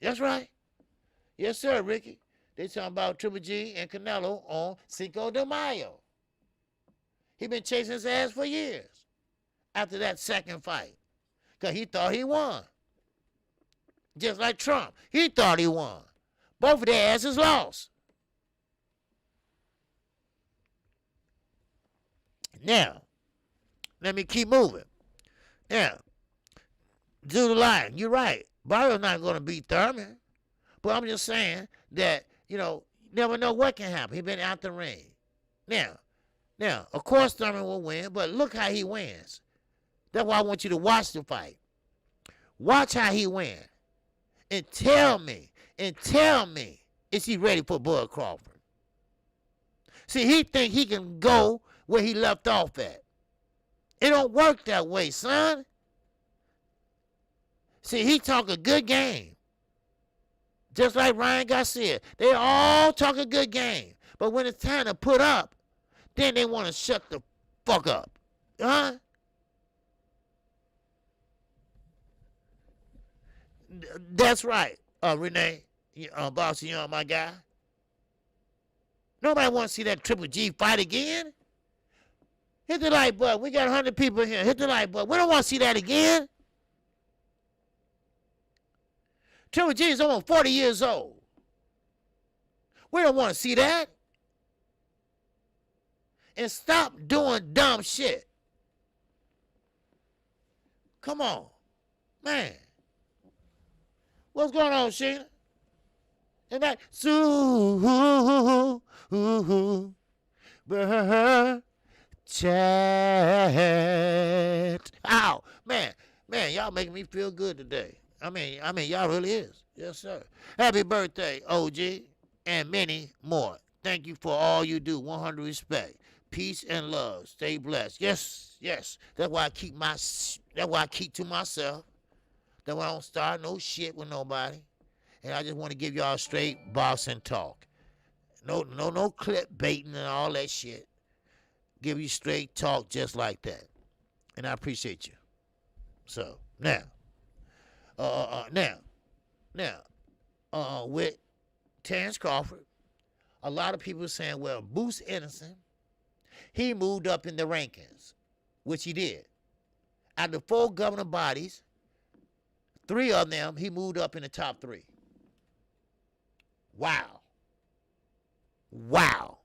That's right. Yes, sir, Ricky. They talking about Triple G and Canelo on Cinco de Mayo. He been chasing his ass for years after that second fight. Because he thought he won. Just like Trump. He thought he won. Both of their asses lost. Now, let me keep moving. Now, do the line. You're right. Barrios not going to beat Thurman. But I'm just saying that, never know what can happen. He been out the ring. Now, of course Thurman will win, but look how he wins. That's why I want you to watch the fight. Watch how he wins. And tell me, is he ready for Bud Crawford? See, he think he can go where he left off at. It don't work that way, son. See, he talk a good game. Just like Ryan Garcia. They all talk a good game. But when it's time to put up, then they want to shut the fuck up. Huh? That's right, Renee. Bossy, my guy. Nobody wants to see that Triple G fight again. Hit the like button. We got 100 people here. Hit the like button. We don't want to see that again. Triple G is almost 40 years old. We don't want to see that. And stop doing dumb shit. Come on. Man. What's going on, Sheena? And that chat. Oh, man. Man, y'all making me feel good today. I mean, y'all really is. Yes, sir. Happy birthday, OG, and many more. Thank you for all you do. 100 respect. Peace and love. Stay blessed. Yes, yes. That's why I keep to myself. That's why I don't start no shit with nobody. And I just want to give y'all straight boxing talk. No clip baiting and all that shit. Give you straight talk just like that. And I appreciate you. So now, with Terence Crawford, a lot of people are saying, well, Bruce Anderson, he moved up in the rankings, which he did. Out of the 4 governing bodies, 3 of them, he moved up in the top 3. Wow. Wow.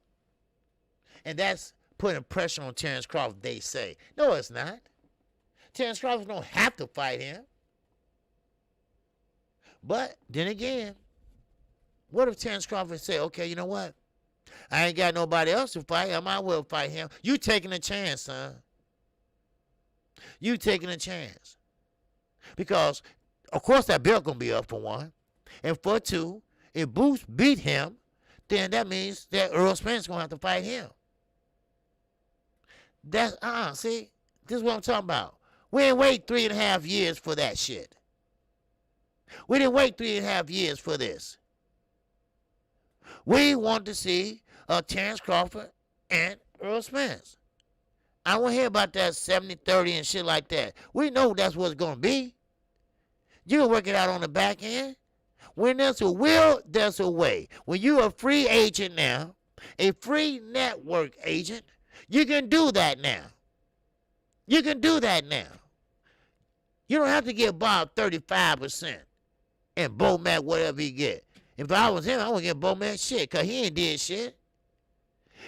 And that's putting pressure on Terence Crawford, they say. No, it's not. Terence Crawford don't have to fight him. But then again, what if Terence Crawford say, okay, you know what? I ain't got nobody else to fight. I might well fight him. You taking a chance, son. You taking a chance. Because, of course, that belt going to be up for 1. And for 2, if Bruce beat him, then that means that Earl Spence going to have to fight him. That's, see? This is what I'm talking about. We didn't wait 3.5 years for that shit. We didn't wait 3.5 years for this. We want to see Terence Crawford and Earl Spence. I don't want to hear about that 70-30 and shit like that. We know that's what it's going to be. You can work it out on the back end. When there's a will, there's a way. When you're a free agent now, a free network agent, you can do that now. You can do that now. You don't have to give Bob 35% and Bo Mac whatever he get. If I was him, I would give Bo Mac shit because he ain't did shit.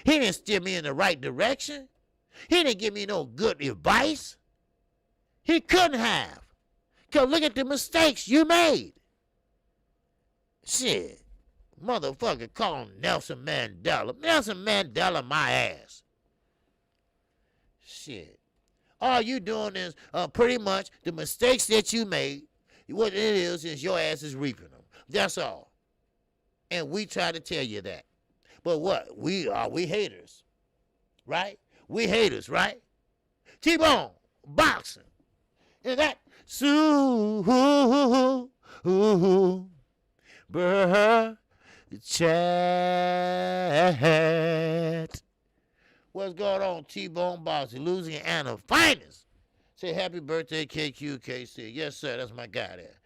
He didn't steer me in the right direction. He didn't give me no good advice. He couldn't have. Because look at the mistakes you made. Shit. Motherfucker calling Nelson Mandela. Nelson Mandela my ass. Shit. All you doing is pretty much the mistakes that you made. What it is your ass is reaping them. That's all. And we try to tell you that. But what? We haters. Right? We haters, right? T-Bone, boxing. And that chat. What's going on, T-Bone Boxing, Louisiana finest. Say happy birthday, KQKC. Yes, sir, that's my guy there.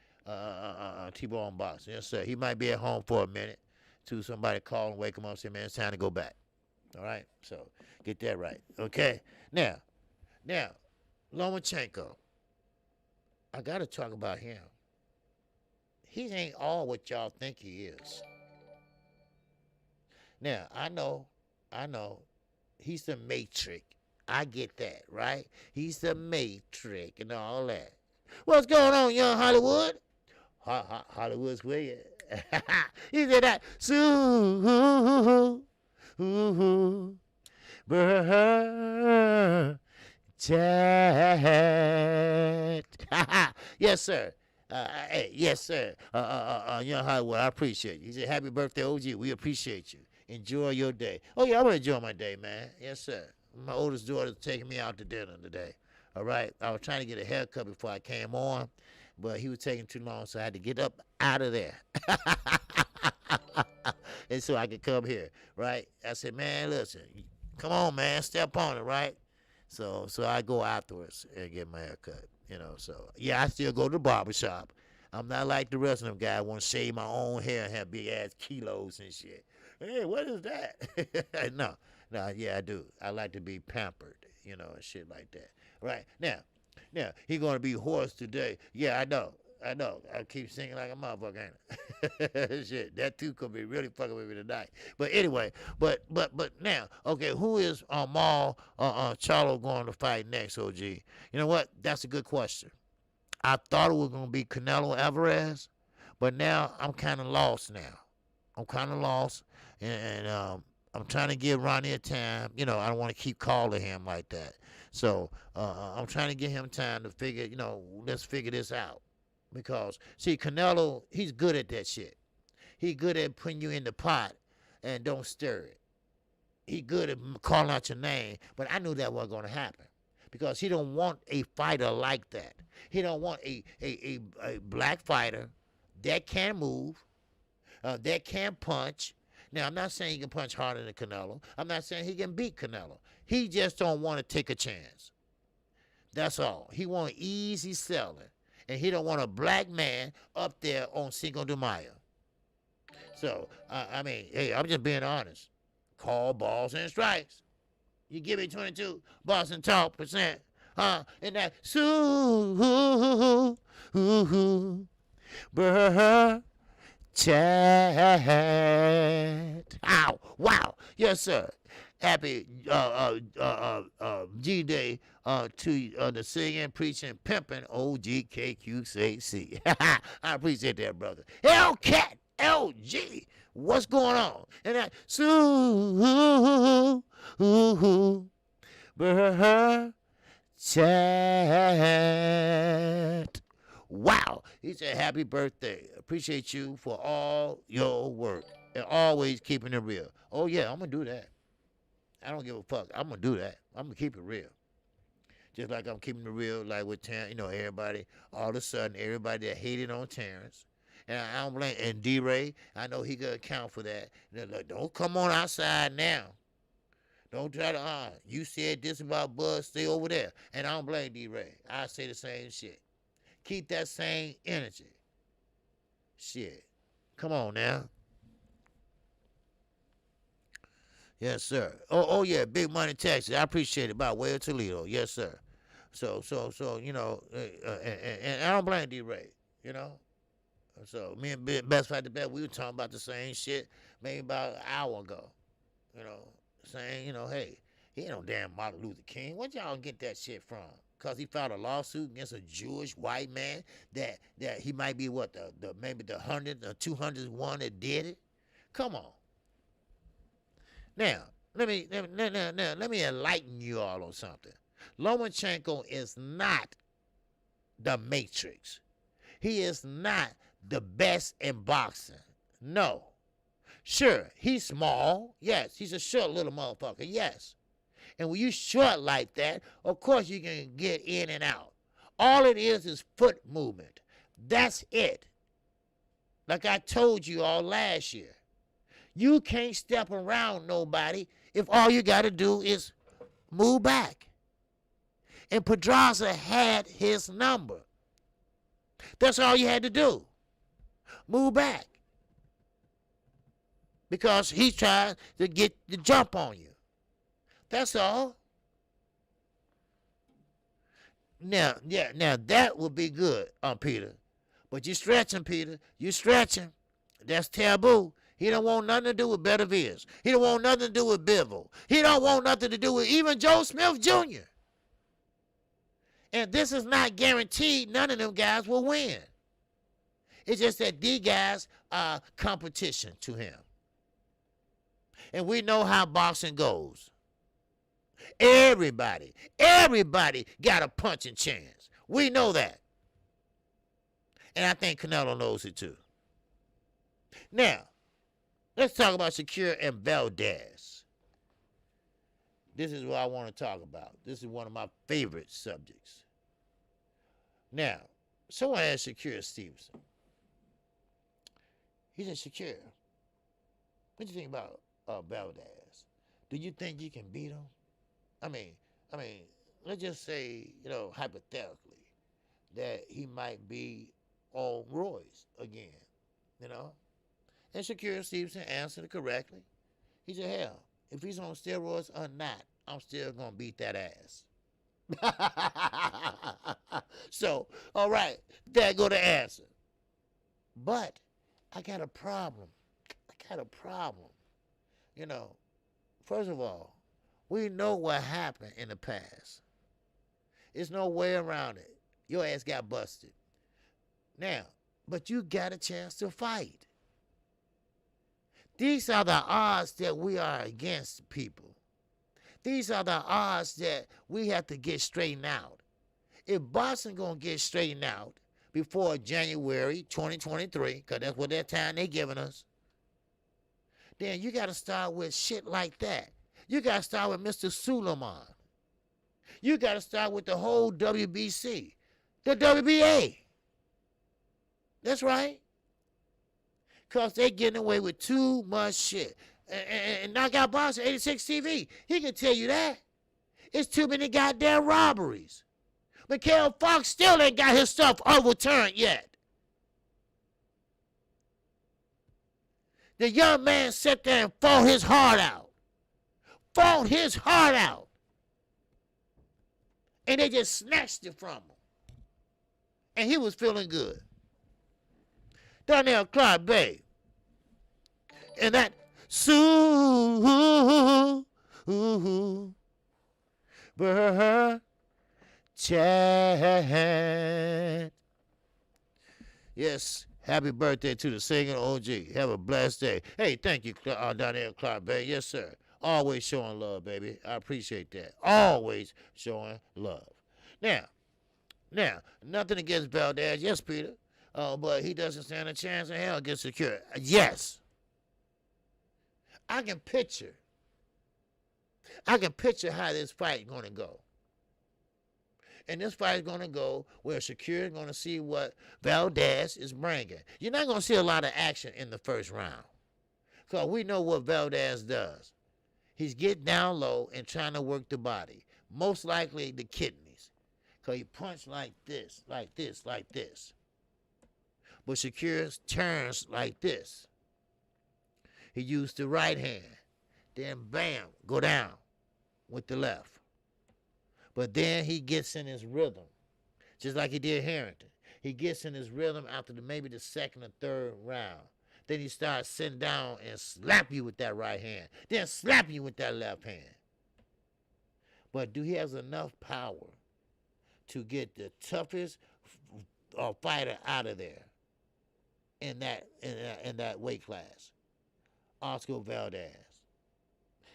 T-Bone Boxing. Yes, sir. He might be at home for a minute till somebody call and wake him up and say, man, it's time to go back. All right? So get that right. Okay? Now, Lomachenko. I got to talk about him. He ain't all what y'all think he is. Now, I know. He's the matrix. I get that, right? He's the matrix and all that. What's going on, young Hollywood? Hollywood's with you. He said that. Chat. Yes, sir. Hey, yes, sir. Young Hollywood, I appreciate you. He said, happy birthday, OG. We appreciate you. Enjoy your day. Oh, yeah, I'm going to enjoy my day, man. Yes, sir. My oldest daughter's taking me out to dinner today. All right? I was trying to get a haircut before I came on, but he was taking too long, so I had to get up out of there. And so I could come here, right? I said, man, listen, come on, man, step on it, right? So I go afterwards and get my haircut, So, yeah, I still go to the barbershop. I'm not like the rest of them guys. I want to shave my own hair and have big-ass kilos and shit. Hey, what is that? No, yeah, I do. I like to be pampered, and shit like that. Right? Now, he going to be hoarse today. Yeah, I know. I keep singing like a motherfucker, ain't I? Shit, that too could be really fucking with me tonight. But anyway, but now, okay, who is Maul Charlo going to fight next, OG? You know what? That's a good question. I thought it was going to be Canelo Alvarez, but now I'm kind of lost now. And I'm trying to give Ronnie a time. I don't want to keep calling him like that. So I'm trying to get him time to figure, let's figure this out. Because, see, Canelo, he's good at that shit. He good at putting you in the pot and don't stir it. He good at calling out your name, but I knew that wasn't going to happen. Because he don't want a fighter like that. He don't want a black fighter that can move, that can punch. Now, I'm not saying he can punch harder than Canelo. I'm not saying he can beat Canelo. He just don't want to take a chance. That's all. He want easy selling. And he don't want a black man up there on Cinco de Mayo. So, hey, I'm just being honest. Call balls and strikes. You give me 22 Boston talk percent, and that super chat. Ow, wow, yes sir. Happy G-Day to the singing, preaching, pimping OGKQC. I appreciate that, brother. Hellcat LG, what's going on? And that chat. Wow, he said happy birthday. Appreciate you for all your work and always keeping it real. Oh yeah, I'm gonna do that. I don't give a fuck. I'm gonna do that. I'm gonna keep it real. Just like I'm keeping it real, like with Terrence, everybody, all of a sudden, everybody that hated on Terrence. And I don't blame, and D-Ray, I know he could account for that. Like, don't come on outside now. Don't try to, you said this about Buzz, stay over there. And I don't blame D-Ray. I say the same shit. Keep that same energy. Shit. Come on now. Yes, sir. Oh yeah, Big Money Texas. I appreciate it. By way of Toledo. Yes, sir. So, and I don't blame D-Ray, So, me and Best Fight the Bet, we were talking about the same shit maybe about an hour ago. Saying, hey, he ain't no damn Martin Luther King. Where'd y'all get that shit from? Because he filed a lawsuit against a Jewish white man that he might be maybe the 100th or 200th one that did it? Come on. Now, let me enlighten you all on something. Lomachenko is not the Matrix. He is not the best in boxing. No. Sure, he's small. Yes, he's a short little motherfucker. Yes. And when you short like that, of course you can get in and out. All it is foot movement. That's it. Like I told you all last year. You can't step around nobody if all you got to do is move back. And Pedraza had his number. That's all you had to do. Move back. Because he tried to get the jump on you. That's all. Now that would be good, Peter. But you're stretching, Peter. You're stretching. That's taboo. He don't want nothing to do with Benavides. He don't want nothing to do with Bivol. He don't want nothing to do with even Joe Smith Jr. And this is not guaranteed none of them guys will win. It's just that these guys are competition to him. And we know how boxing goes. Everybody got a punching chance. We know that. And I think Canelo knows it too. Now, let's talk about Shakur and Valdez. This is what I want to talk about. This is one of my favorite subjects. Now, someone asked Shakur Stevenson. He said, Shakur, what do you think about Valdez? Do you think you can beat him? I mean, let's just say, hypothetically, that he might be on roids again, And Shakur Stevenson answered it correctly. He said, hell, if he's on steroids or not, I'm still going to beat that ass. So, all right, there go the answer. But I got a problem. First of all, we know what happened in the past. There's no way around it. Your ass got busted. Now, but you got a chance to fight. These are the odds that we are against people. These are the odds that we have to get straightened out. If boxing gonna get straightened out before January 2023, because that's what that time they giving us, then you got to start with shit like that. You got to start with Mr. Suleiman. You got to start with the whole WBC, the WBA. That's right. Because they getting away with too much shit. And Knockout Boxing 86 TV, he can tell you that. It's too many goddamn robberies. Mikhail Fox still ain't got his stuff overturned yet. The young man sat there and fought his heart out. Fought his heart out. And they just snatched it from him. And he was feeling good. Donnell Clark Bay. And that Super Chat. Yes, happy birthday to the singing OG. Have a blessed day. Hey, thank you, Donnell Clark Bay. Yes, sir. Always showing love, baby. I appreciate that. Always showing love. Now, nothing against Valdez. Yes, Peter. But he doesn't stand a chance in hell against Shakur. Yes. I can picture how this fight is going to go. And this fight is going to go where Shakur is going to see what Valdez is bringing. You're not going to see a lot of action in the first round. Because we know what Valdez does. He's getting down low and trying to work the body. Most likely the kidneys. Because he punched like this, like this, like this. But Shakur turns like this. He used the right hand. Then bam, go down with the left. But then he gets in his rhythm, just like he did Harrington. He gets in his rhythm after maybe the second or third round. Then he starts sitting down and slap you with that right hand. Then slap you with that left hand. But do he have enough power to get the toughest fighter out of there in that weight class? Oscar Valdez.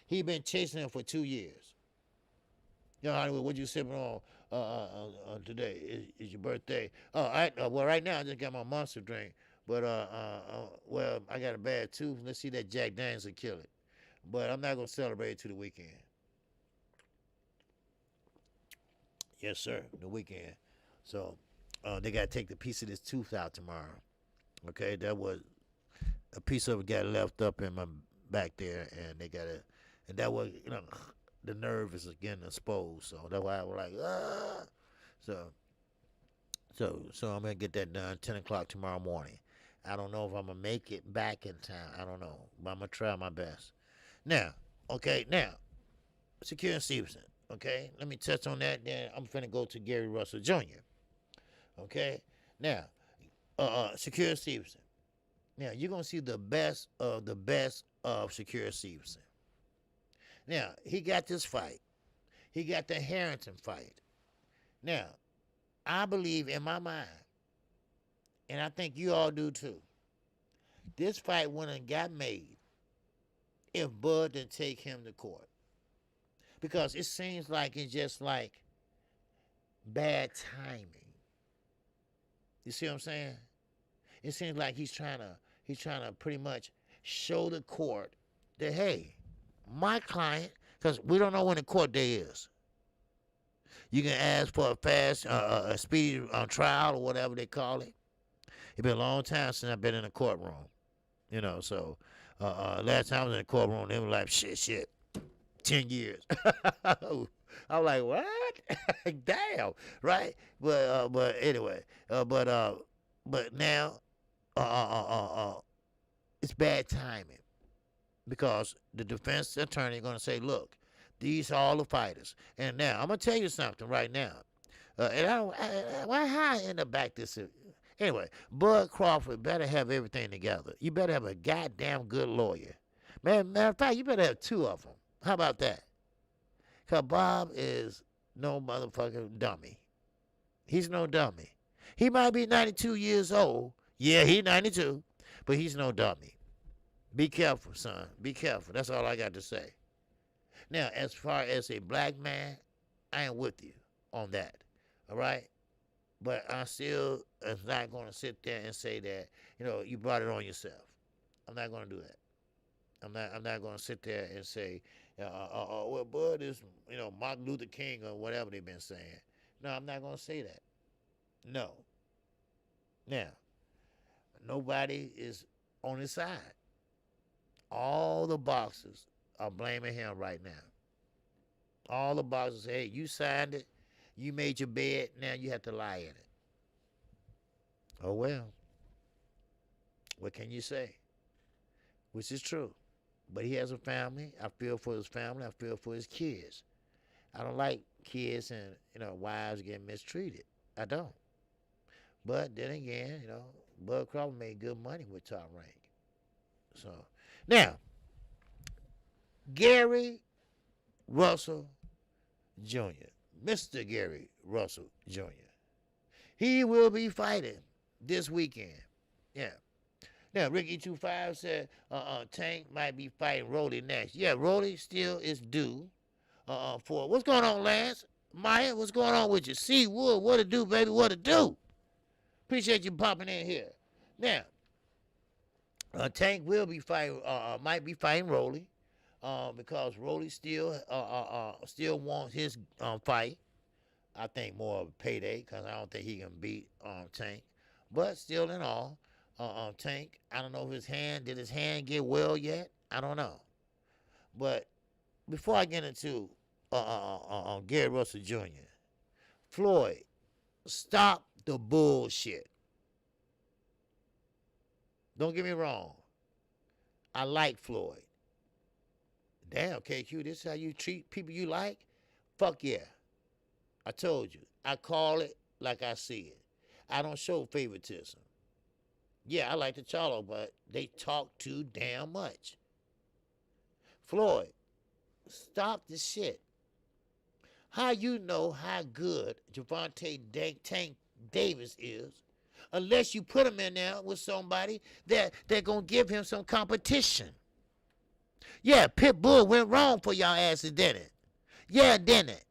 He been chasing him for 2 years. Yo, Hollywood, what you sipping on today? Is your birthday? Well, right now I just got my Monster drink, but well, I got a bad tooth. Let's see that Jack Daniels will kill it, but I'm not gonna celebrate it to the weekend. Yes, sir, the weekend. So they gotta take the piece of this tooth out tomorrow. Okay, that was a piece of it got left up in my back there, and they gotta, and that was the nerve is getting exposed, so that's why I was like, ah. So I'm gonna get that done 10 o'clock tomorrow morning. I don't know if I'm gonna make it back in time. I don't know, but I'm gonna try my best. Now, Shakur and Stevenson. Okay, let me touch on that. Then I'm finna go to Gary Russell Jr. Okay, now, Shakur and Stevenson. Now you're gonna see the best of Shakur and Stevenson. Now, he got this fight. He got the Harrington fight. Now, I believe in my mind, and I think you all do too, this fight wouldn't have got made if Bud didn't take him to court. Because it seems like it's just like bad timing. You see what I'm saying? It seems like he's trying to pretty much show the court that, hey, my client, because we don't know when the court day is. You can ask for a fast, a speedy trial or whatever they call it. It's been a long time since I've been in a courtroom, So last time I was in the courtroom, they were like, shit, 10 years. I'm like, what? Damn, right? But anyway, but now, it's bad timing. Because the defense attorney is going to say, look, these are all the fighters. And now, I'm going to tell you something right now. Why I end up back this? Anyway, Bud Crawford better have everything together. You better have a goddamn good lawyer. Matter of fact, you better have two of them. How about that? Because Bob is no motherfucking dummy. He's no dummy. He might be 92 years old. Yeah, he's 92. But he's no dummy. Be careful, son. Be careful. That's all I got to say. Now, as far as a black man, I am with you on that. All right? But I still am not going to sit there and say that, you brought it on yourself. I'm not going to do that. I'm not going to sit there and say, well, Bud is, Martin Luther King or whatever they've been saying. No, I'm not going to say that. No. Now, nobody is on his side. All the boxers are blaming him right now. All the boxers say, hey, you signed it. You made your bed. Now you have to lie in it. Oh, well. What can you say? Which is true. But he has a family. I feel for his family. I feel for his kids. I don't like kids and, wives getting mistreated. I don't. But then again, Bud Crawford made good money with Top Rank. So, now, Gary Russell Jr., Mr. Gary Russell Jr., he will be fighting this weekend. Yeah. Now, Ricky 25 said Tank might be fighting Rolly next. Yeah, Rolly still is due for. What's going on, Lance? Maya, what's going on with you? C. Wood, what to do, baby? What to do? Appreciate you popping in here. Now, Tank will be fighting, might be fighting Rolly, because Rolly still wants his fight. I think more of a payday, because I don't think he can beat Tank. But still in all, Tank, I don't know if did his hand get well yet? I don't know. But before I get into Gary Russell Jr., Floyd, stop the bullshit. Don't get me wrong. I like Floyd. Damn, KQ, this is how you treat people you like? Fuck yeah. I told you. I call it like I see it. I don't show favoritism. Yeah, I like the Charlo, but they talk too damn much. Floyd, stop the shit. How you know how good Gervonta Tank Davis is unless you put him in there with somebody that they're going to give him some competition? Yeah, Pitbull went wrong for y'all asses, didn't it? Yeah, didn't it?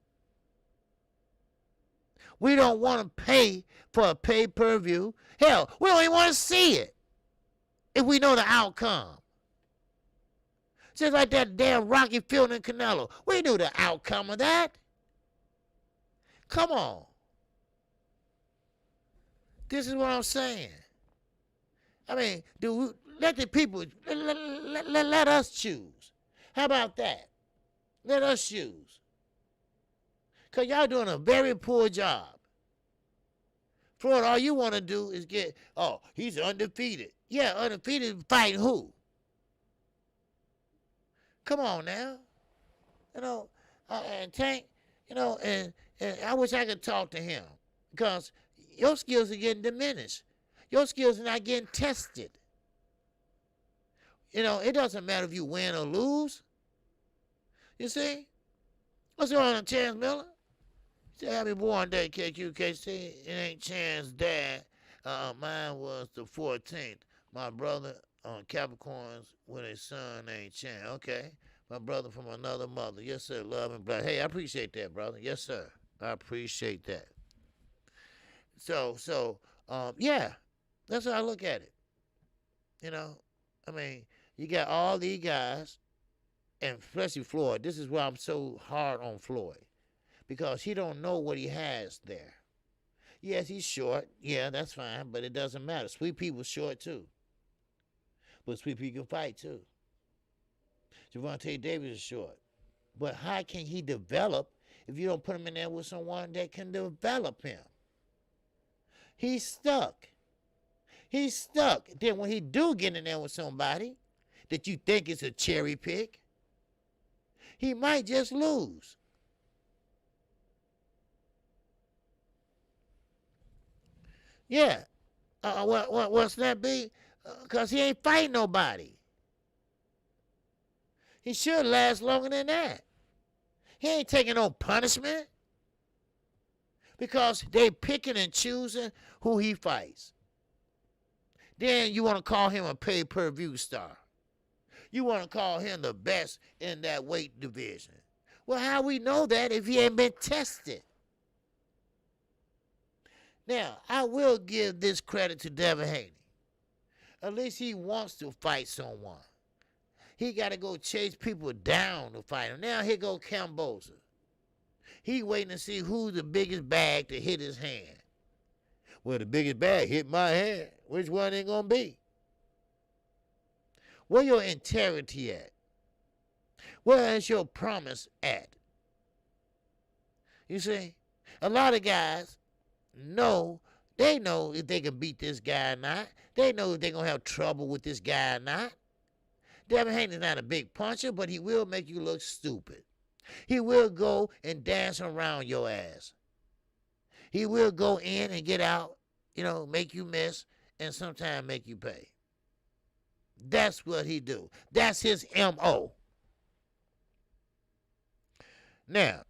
We don't want to pay for a pay-per-view. Hell, we don't even want to see it if we know the outcome. Just like that damn Rocky Field and Canelo. We knew the outcome of that. Come on. This is what I'm saying. I mean, let the people, let us choose. How about that? Let us choose. Because y'all doing a very poor job. Floyd, all you want to do is he's undefeated. Yeah, undefeated fighting who? Come on now. And Tank, and I wish I could talk to him. Because your skills are getting diminished. Your skills are not getting tested. It doesn't matter if you win or lose. You see? What's going on, Terrence Miller? Say happy born day, KQKC. It ain't Chance dad. Mine was the 14th. My brother on Capricorns with his son named Chan. Okay. My brother from another mother. Yes, sir. Love and blood. Hey, I appreciate that, brother. Yes, sir. I appreciate that. So, yeah. That's how I look at it. I mean, you got all these guys, and especially Floyd. This is why I'm so hard on Floyd. Because he don't know what he has there. Yes, he's short. Yeah, that's fine, but it doesn't matter. Sweet Pea's short, too. But Sweet Pea can fight, too. Gervonta Davis is short. But how can he develop if you don't put him in there with someone that can develop him? He's stuck. He's stuck. Then when he do get in there with somebody that you think is a cherry pick, he might just lose. Yeah. What's that be? Because he ain't fighting nobody. He should last longer than that. He ain't taking no punishment. Because they picking and choosing who he fights. Then you want to call him a pay-per-view star. You want to call him the best in that weight division. Well, how we know that if he ain't been tested? Now, I will give this credit to Devin Haney. At least he wants to fight someone. He got to go chase people down to fight him. Now here go Camboza. He waiting to see who's the biggest bag to hit his hand. Well, the biggest bag hit my hand. Which one ain't going to be? Where your integrity at? Where is your promise at? You see, a lot of guys know, they know if they can beat this guy or not. They know if they're going to have trouble with this guy or not. Devin Haney's not a big puncher, but he will make you look stupid. He will go and dance around your ass. He will go in and get out, make you miss, and sometimes make you pay. That's what he do. That's his M.O. Now,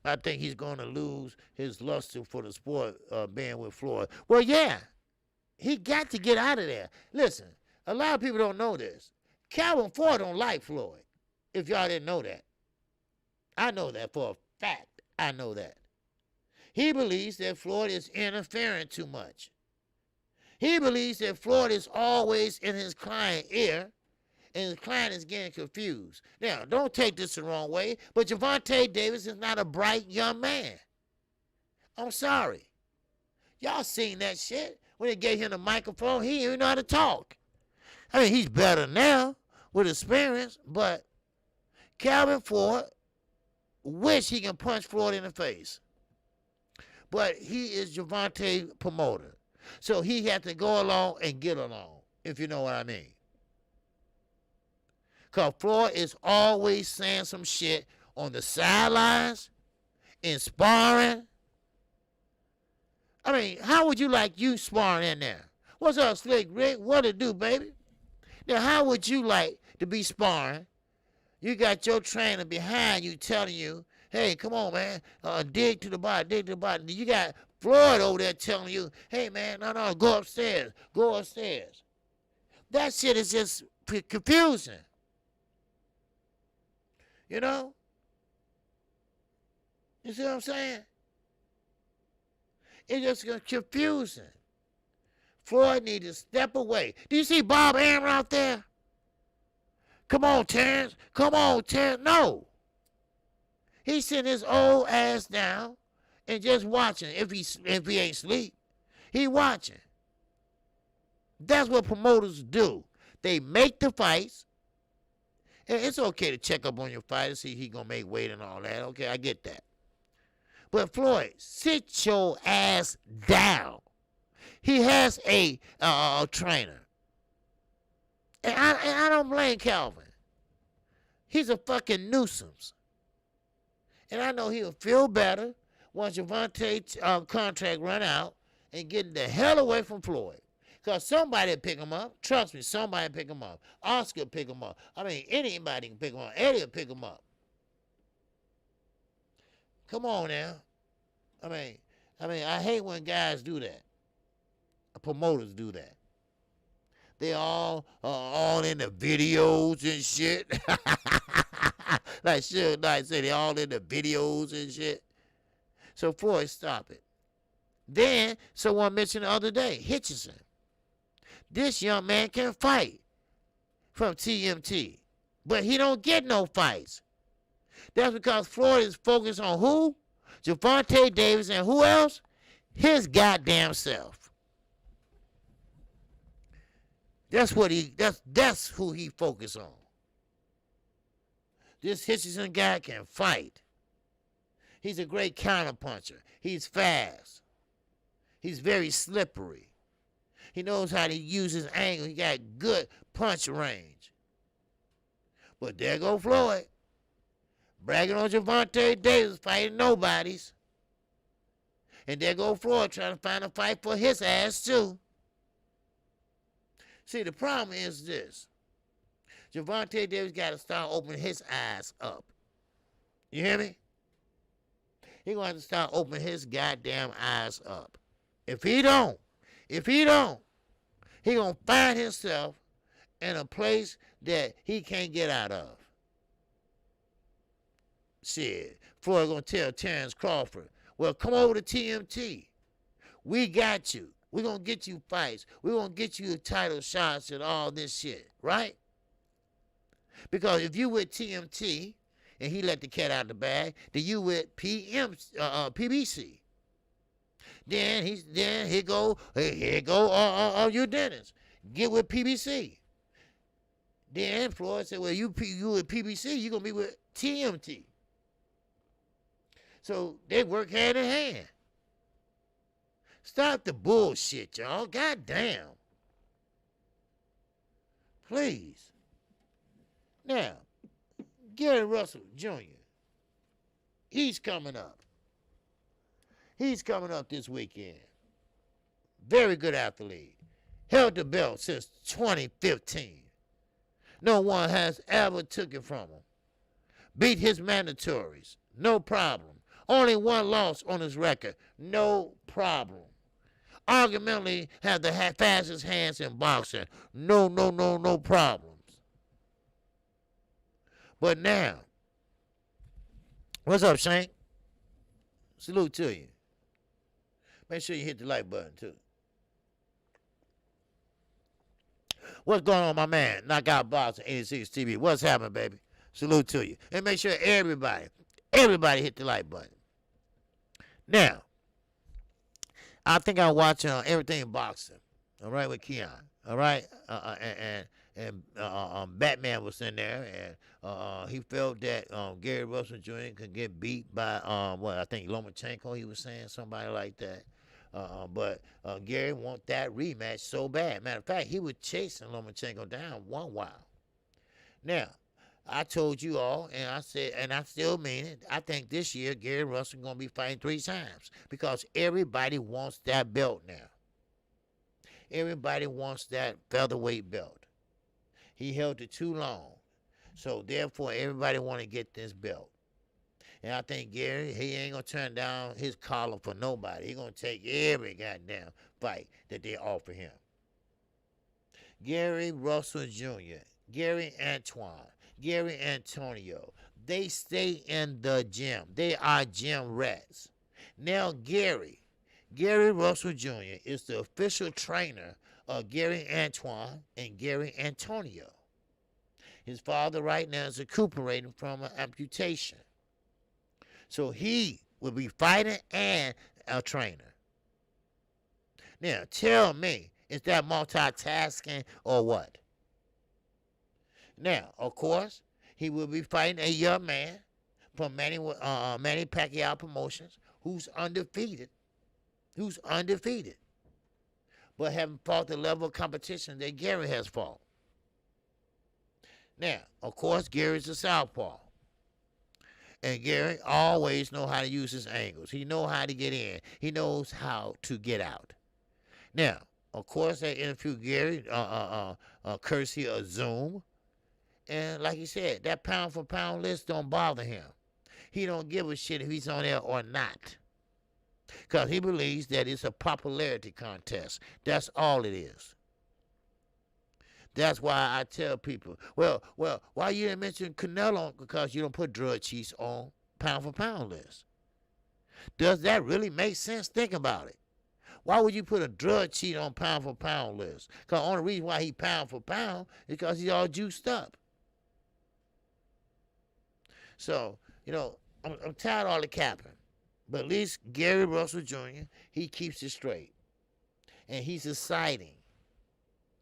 I think he's going to lose his luster for the sport being with Floyd. Well, yeah, he got to get out of there. Listen, a lot of people don't know this. Calvin Ford don't like Floyd, if y'all didn't know that. I know that for a fact. I know that. He believes that Floyd is interfering too much. He believes that Floyd is always in his client's ear, and his client is getting confused. Now, don't take this the wrong way, but Gervonta Davis is not a bright young man. I'm sorry. Y'all seen that shit. When they gave him the microphone, he didn't even know how to talk. I mean, he's better now with experience, but Calvin Ford wish he can punch Floyd in the face. But he is Gervonta's promoter. So he had to go along and get along, if you know what I mean. Because Floyd is always saying some shit on the sidelines, in sparring. I mean, how would you like you sparring in there? What's up, Slick Rick? What it do, baby? Now, how would you like to be sparring? You got your trainer behind you telling you, hey, come on, man, dig to the bottom, dig to the bottom. You got Floyd over there telling you, hey, man, no, go upstairs, go upstairs. That shit is just confusing. You know? You see what I'm saying? It's just confusing. Floyd needs to step away. Do you see Bob Arum out there? Come on, Terence. Come on, Terence. No. He's sitting his old ass down and just watching. If he ain't asleep, he watching. That's what promoters do. They make the fights. And it's okay to check up on your fighter, see if he gonna make weight and all that. Okay, I get that. But Floyd, sit your ass down. He has a trainer. And I don't blame Calvin. He's a fucking nuisance. And I know he'll feel better once Gervonta's contract run out and getting the hell away from Floyd. Because somebody will pick him up. Trust me, somebody will pick him up. Oscar will pick him up. I mean, anybody can pick him up. Eddie will pick him up. Come on now. I mean, I hate when guys do that. Promoters do that. They all in the videos and shit. Like Suge Knight said, they all in the videos and shit. So Floyd, stop it. Then someone mentioned the other day, Hitchison. This young man can fight from TMT, but he don't get no fights. That's because Floyd is focused on who? Gervonta Davis and who else? His goddamn self. That's who he focused on. This Hitchison guy can fight. He's a great counterpuncher. He's fast. He's very slippery. He knows how to use his angle. He got good punch range. But there go Floyd. Bragging on Gervonta Davis, fighting nobodies. And there go Floyd trying to find a fight for his ass too. See, the problem is this. Gervonta Davis got to start opening his eyes up. You hear me? He going to have to start opening his goddamn eyes up. If he don't, he going to find himself in a place that he can't get out of. Shit, Floyd gonna tell Terence Crawford, well, come over to TMT. We got you. We're gonna get you fights. We're gonna get you title shots and all this shit, right? Because if you with TMT and he let the cat out of the bag, then you with PBC. Then here go you Dennis. Get with PBC. Then Floyd said, well, you with PBC, you gonna be with TMT. So they work hand in hand. Stop the bullshit, y'all. God damn. Please. Now, Gary Russell Jr., he's coming up. He's coming up this weekend. Very good athlete. Held the belt since 2015. No one has ever took it from him. Beat his mandatories. No problem. Only one loss on his record. No problem. Argumentally have the fastest hands in boxing. No problems. But now, what's up, Shank? Salute to you. Make sure you hit the like button, too. What's going on, my man? Knockout Boxing 86 TV. What's happening, baby? Salute to you. And make sure everybody hit the like button. Now, I think I'm watching Everything Boxing, all right, with Keon, all right? And Batman was in there, and he felt that Gary Russell Jr. could get beat by, I think Lomachenko, he was saying, somebody like that. But Gary want that rematch so bad. Matter of fact, he was chasing Lomachenko down one while. Now, I told you all, and I said, and I still mean it, I think this year Gary Russell going to be fighting 3 times because everybody wants that belt now. Everybody wants that featherweight belt. He held it too long. So, therefore, everybody want to get this belt. And I think Gary, he ain't going to turn down his collar for nobody. He going to take every goddamn fight that they offer him. Gary Russell Jr., Gary Antoine, Gary Antonio, they stay in the gym. They are gym rats. Now Gary Russell Jr. is the official trainer of Gary Antoine and Gary Antonio. His father right now is recuperating from an amputation. So he will be fighting and a trainer. Now tell me, is that multitasking or what? Now, of course, he will be fighting a young man from Manny Pacquiao Promotions who's undefeated, but haven't fought the level of competition that Gary has fought. Now, of course, Gary's a southpaw, and Gary always knows how to use his angles. He knows how to get in. He knows how to get out. Now, of course, they interviewed Gary, courtesy of Zoom. And like he said, that pound-for-pound list don't bother him. He don't give a shit if he's on there or not. Because he believes that it's a popularity contest. That's all it is. That's why I tell people, well, why you didn't mention Canelo? Because you don't put drug cheats on pound-for-pound list. Does that really make sense? Think about it. Why would you put a drug cheat on pound-for-pound list? Because the only reason why he pound-for-pound is because he's all juiced up. So, I'm tired of all the capping. But at least Gary Russell Jr., he keeps it straight. And he's exciting.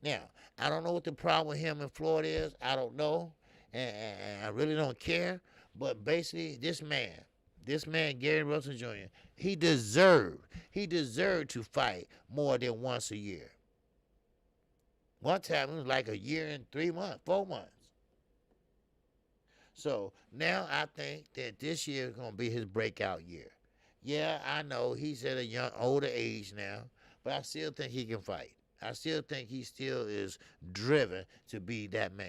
Now, I don't know what the problem with him and Floyd is. I don't know. And I really don't care. But basically, this man, Gary Russell Jr., he deserved to fight more than once a year. One time, it was like a year and 4 months. So now I think that this year is going to be his breakout year. Yeah, I know he's at a older age now, but I still think he can fight. I still think he still is driven to be that man.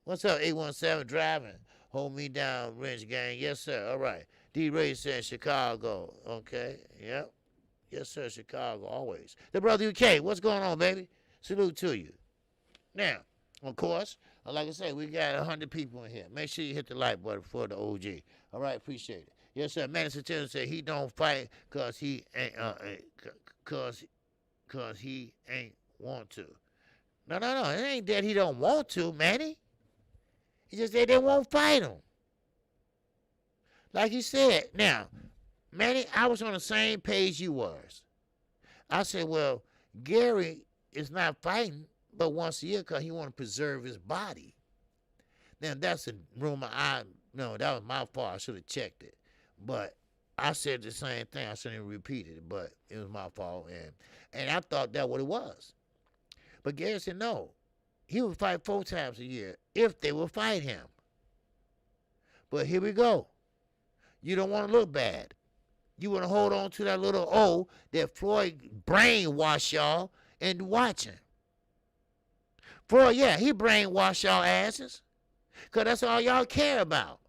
What's up, 817 driving? Hold me down, Wrench Gang. Yes, sir. All right. D-Ray said Chicago. Okay. Yep. Yes, sir. Chicago, always. The brother UK, what's going on, baby? Salute to you. Now, of course, Like I said, we got 100 people in here. Make sure you hit the like button for the OG. All right, appreciate it. Yes, sir. Madison Taylor said he don't fight cause he ain't cause he ain't want to. No. It ain't that he don't want to, Manny. He just said they won't fight him. Like he said. Now, Manny, I was on the same page you was. I said, well, Gary is not fighting but once a year because he want to preserve his body. Now, that's a rumor. No, that was my fault. I should have checked it. But I said the same thing. I shouldn't have repeated it, but it was my fault. And I thought that's what it was. But Gary said no. He would fight 4 times a year if they would fight him. But here we go. You don't want to look bad. You want to hold on to that little O that Floyd brainwashed y'all into watching. Floyd, yeah, he brainwashed y'all asses. Because that's all y'all care about.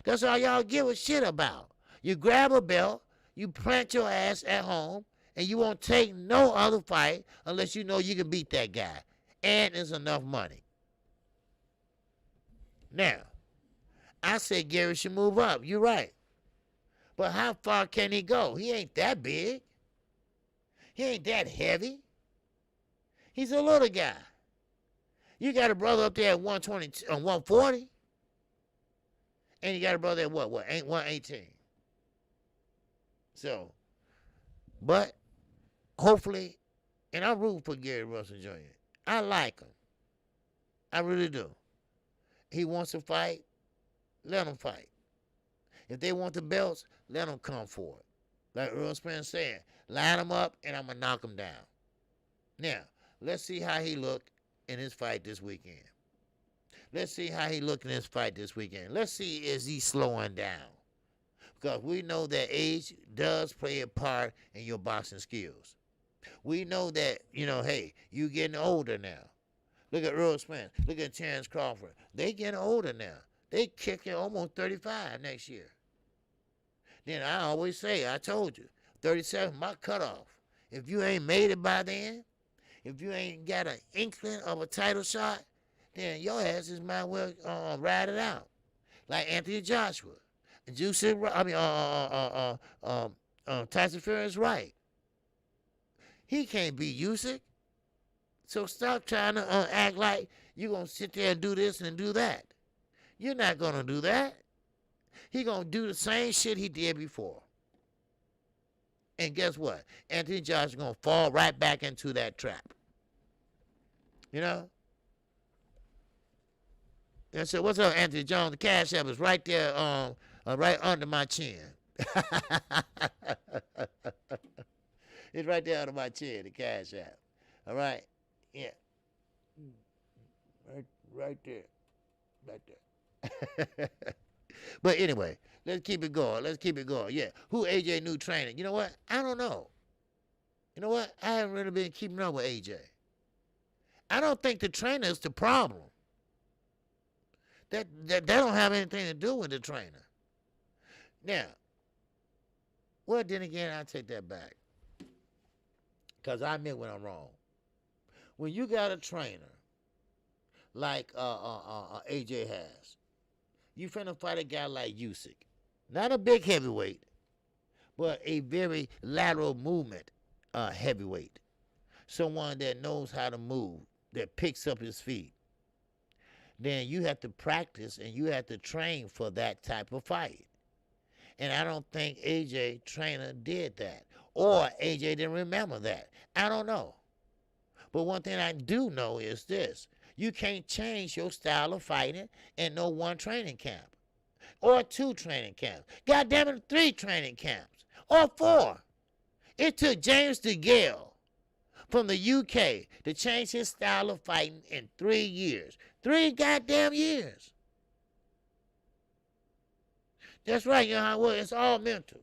That's all y'all give a shit about. You grab a belt, you plant your ass at home, and you won't take no other fight unless you know you can beat that guy. And there's enough money. Now, I said Gary should move up. You're right. But how far can he go? He ain't that big. He ain't that heavy. He's a little guy. You got a brother up there at 120, 140. And you got a brother at what? 118. So, but hopefully, and I'm rooting for Gary Russell Jr. I like him. I really do. He wants to fight, let him fight. If they want the belts, let them come for it. Like Earl Spence said, line them up and I'm going to knock them down. Now, let's see how he look in his fight this weekend. Let's see how he look in his fight this weekend. Let's see, is he slowing down? Because we know that age does play a part in your boxing skills. We know that, hey, you getting older now. Look at Earl Spence. Look at Terence Crawford. They getting older now. They kicking almost 35 next year. Then I always say, I told you, 37 my cutoff. If you ain't made it by then, if you ain't got an inkling of a title shot, then your asses might well ride it out. Like Anthony Joshua. Tyson Fury is right. He can't beat Usyk. So stop trying to act like you're going to sit there and do this and do that. You're not going to do that. He going to do the same shit he did before. And guess what? Anthony Joshua going to fall right back into that trap. You know? And so, what's up, Anthony Jones? The Cash App is right there, right under my chin. It's right there under my chin, the Cash App. All right? Yeah. Right there. Right there. But anyway, let's keep it going. Yeah. Who AJ new training? You know what? I don't know. You know what? I haven't really been keeping up with AJ. I don't think the trainer is the problem. That don't have anything to do with the trainer. Now, well, then again, I take that back. Because I admit when I'm wrong. When you got a trainer like AJ has, you finna fight a guy like Usyk. Not a big heavyweight, but a very lateral movement heavyweight. Someone that knows how to move, that picks up his feet. Then you have to practice and you have to train for that type of fight. And I don't think AJ trainer did that. Or AJ didn't remember that. I don't know. But one thing I do know is this. You can't change your style of fighting in no one training camp. Or 2 training camps. God damn it, 3 training camps. Or 4. It took James DeGale from the UK to change his style of fighting in 3 years. 3 goddamn years. That's right, you know how it was. It's all mental.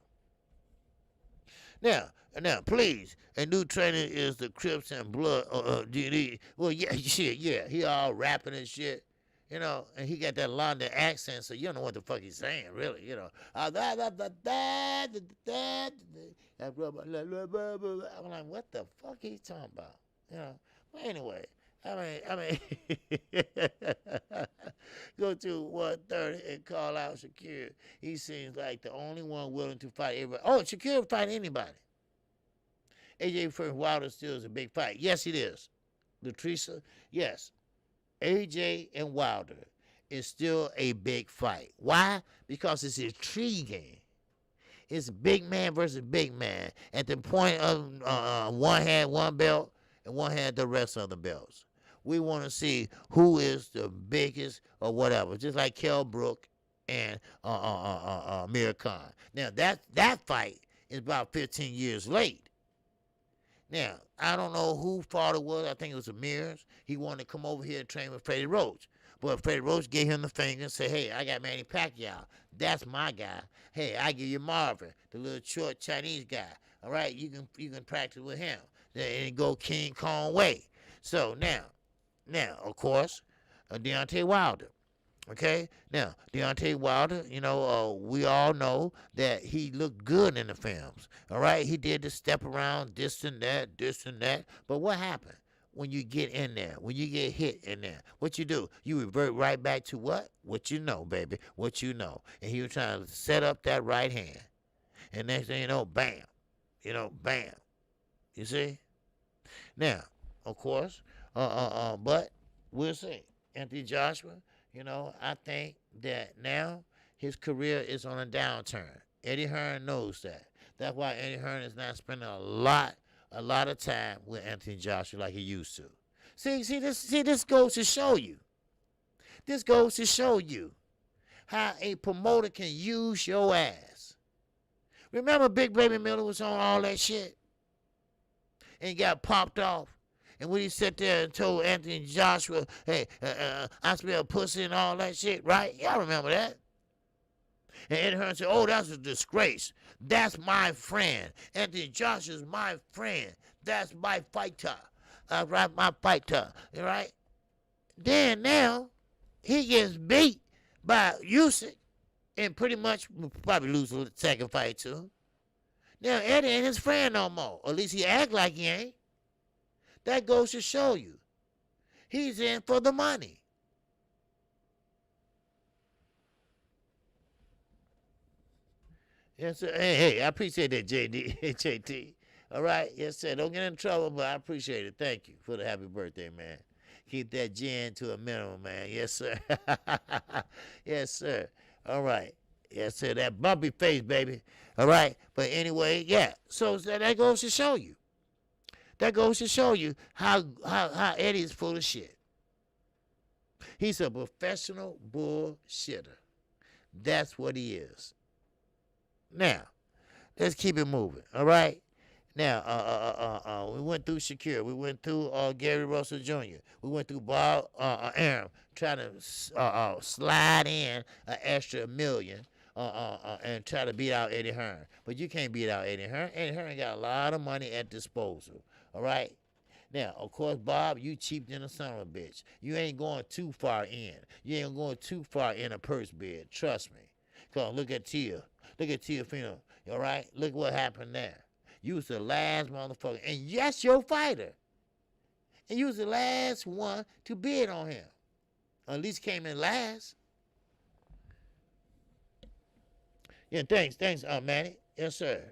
Now, please, a new trainer is the Crips and Blood. Well, yeah, shit, yeah. He all rapping and shit, and he got that London accent, so you don't know what the fuck he's saying, really, I'm like, what the fuck he talking about, But anyway, I mean, go to 130 and call out Shakur. He seems like the only one willing to fight everybody. Oh, Shakur will fight anybody. AJ versus Wilder still is a big fight. Yes, it is. Latricia, yes. AJ and Wilder is still a big fight. Why? Because it's intriguing. It's big man versus big man. At the point of one had one belt and one had the rest of the belts. We want to see who is the biggest or whatever. Just like Kell Brook and Amir Khan. Now that fight is about 15 years late. Now, I don't know who fought it was. I think it was Amir's. He wanted to come over here and train with Freddie Roach. But Freddie Roach gave him the finger and said, hey, I got Manny Pacquiao. That's my guy. Hey, I give you Marvin, the little short Chinese guy. All right, you can practice with him. And go King Kong way. So now, of course, Deontay Wilder. Okay? Now, Deontay Wilder, we all know that he looked good in the films. All right? He did the step around, this and that. But what happened when you get in there? When you get hit in there? What you do? You revert right back to what? What you know, baby. What you know. And he was trying to set up that right hand. And next thing you know, bam. Bam. You see? Now, of course, but we'll see. Anthony Joshua, I think that now his career is on a downturn. Eddie Hearn knows that. That's why Eddie Hearn is not spending a lot of time with Anthony Joshua like he used to. This goes to show you. This goes to show you how a promoter can use your ass. Remember Big Baby Miller was on all that shit? And got popped off. And when he sat there and told Anthony Joshua, hey, I smell pussy and all that shit, right? Y'all remember that? And Eddie Hearn said, oh, that's a disgrace. That's my friend. Anthony Joshua's my friend. That's my fighter. Right, my fighter. Right? Then now, he gets beat by Usyk and pretty much will probably lose the second fight too. Now, Eddie ain't his friend no more. Or at least he act like he ain't. That goes to show you. He's in for the money. Yes, sir. Hey, I appreciate that, JT. All right? Yes, sir. Don't get in trouble, but I appreciate it. Thank you for the happy birthday, man. Keep that gin to a minimum, man. Yes, sir. Yes, sir. All right. Yes, sir. That bumpy face, baby. All right. But anyway, yeah. So that goes to show you. That goes to show you how Eddie is full of shit. He's a professional bullshitter. That's what he is. Now, let's keep it moving. All right. Now, we went through Shakur. We went through Gary Russell Jr. We went through Bob Arum trying to slide in an extra $1 million and try to beat out Eddie Hearn. But you can't beat out Eddie Hearn. Eddie Hearn got a lot of money at disposal. All right? Now, of course, Bob, you cheap than a son of a bitch. You ain't going too far in. You ain't going too far in a purse bid. Trust me. Because look at Tia. Look at Tia Fino. All right? Look what happened there. You was the last motherfucker. And yes, your fighter. And you was the last one to bid on him. Or at least came in last. Yeah, thanks, Manny. Yes, sir.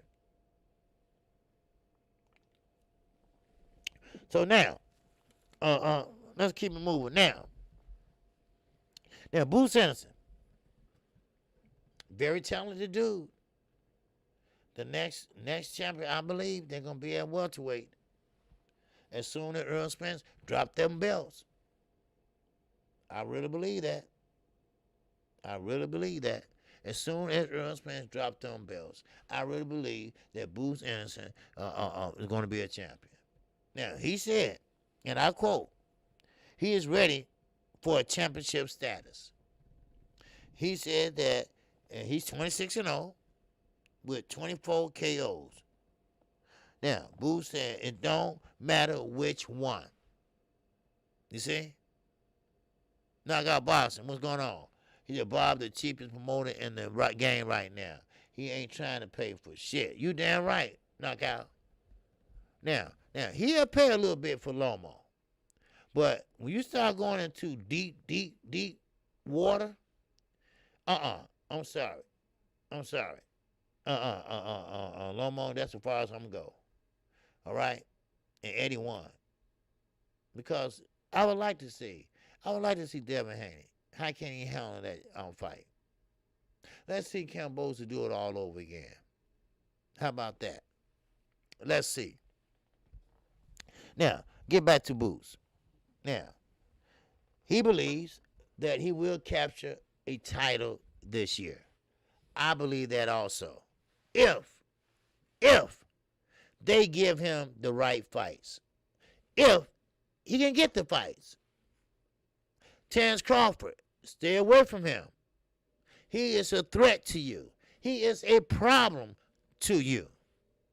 So now, let's keep it moving. Now, Bruce Anderson, very talented dude. The next champion, I believe, they're gonna be at welterweight. As soon as Earl Spence drop them belts. I really believe that. As soon as Earl Spence drop them belts, I really believe that Bruce Anderson is going to be a champion. Now, he said, and I quote, he is ready for a championship status. He said that he's 26-0 with 24 KOs. Now, Bruce said it don't matter which one. You see? Knockout boxing, what's going on? He said, Bob, the cheapest promoter in the game right now. He ain't trying to pay for shit. You damn right, Knockout. Now, he'll pay a little bit for Lomo. But when you start going into deep, deep, deep water, I'm sorry. I'm sorry. Lomo, that's as far as I'm going to go. All right? And Eddie won. Because I would like to see Devin Haney. How can he handle that fight? Let's see Camboza do it all over again. How about that? Let's see. Now, get back to Boots. Now, he believes that he will capture a title this year. I believe that also. If they give him the right fights. If he can get the fights. Terence Crawford, stay away from him. He is a threat to you. He is a problem to you.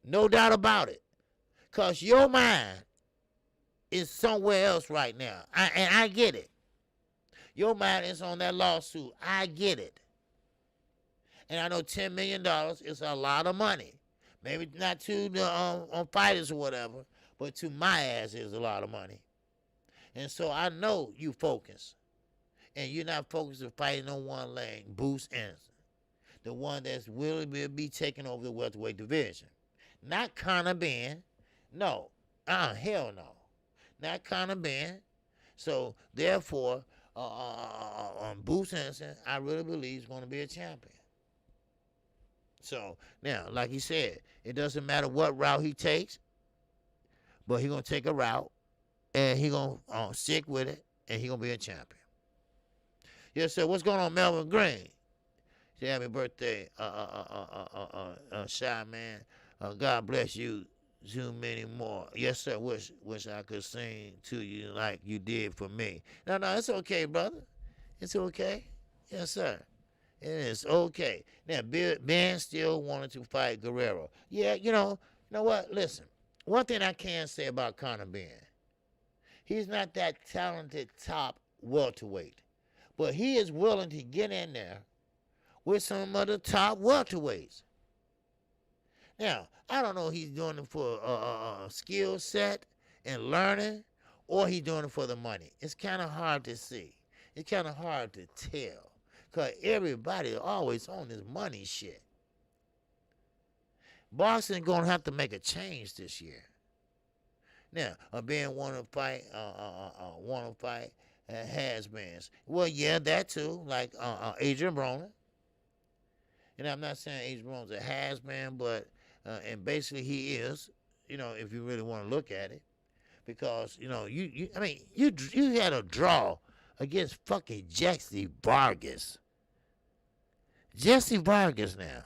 No doubt about it. Because your mind is somewhere else right now. And I get it. Your mind is on that lawsuit. I get it. And I know $10 million is a lot of money. Maybe not to the fighters or whatever, but to my ass is a lot of money. And so I know you focus. And you're not focused on fighting on one lane, Bruce Anderson. The one that's willing to be taking over the welterweight division. Not Conor Ben. No. Hell no. Not Conor Ben. So, therefore, Bruce Anderson, I really believe is going to be a champion. So, now, like he said, it doesn't matter what route he takes, but he's going to take a route, and he's going to stick with it, and he's going to be a champion. Yes, sir. What's going on, Melvin Green? Say happy birthday, Shy Man. God bless you. Too many more. Yes, sir. Wish I could sing to you like you did for me. No, it's okay, brother. It's okay. Yes, sir. It is okay. Now, Ben still wanted to fight Guerrero. Yeah, you know what? Listen, one thing I can say about Conor Ben, he's not that talented top welterweight. But he is willing to get in there with some of the top welterweights. Now, I don't know if he's doing it for a skill set and learning, or he's doing it for the money. It's kind of hard to see. It's kind of hard to tell. Because everybody is always on this money shit. Boxing going to have to make a change this year. Now, Ben want to fight, has-beens. Well, yeah, that too, like Adrian Broner. And I'm not saying Adrian Broner's a has-been, but, and basically he is, if you really want to look at it. Because, you had a draw against fucking Jesse Vargas. Jesse Vargas now.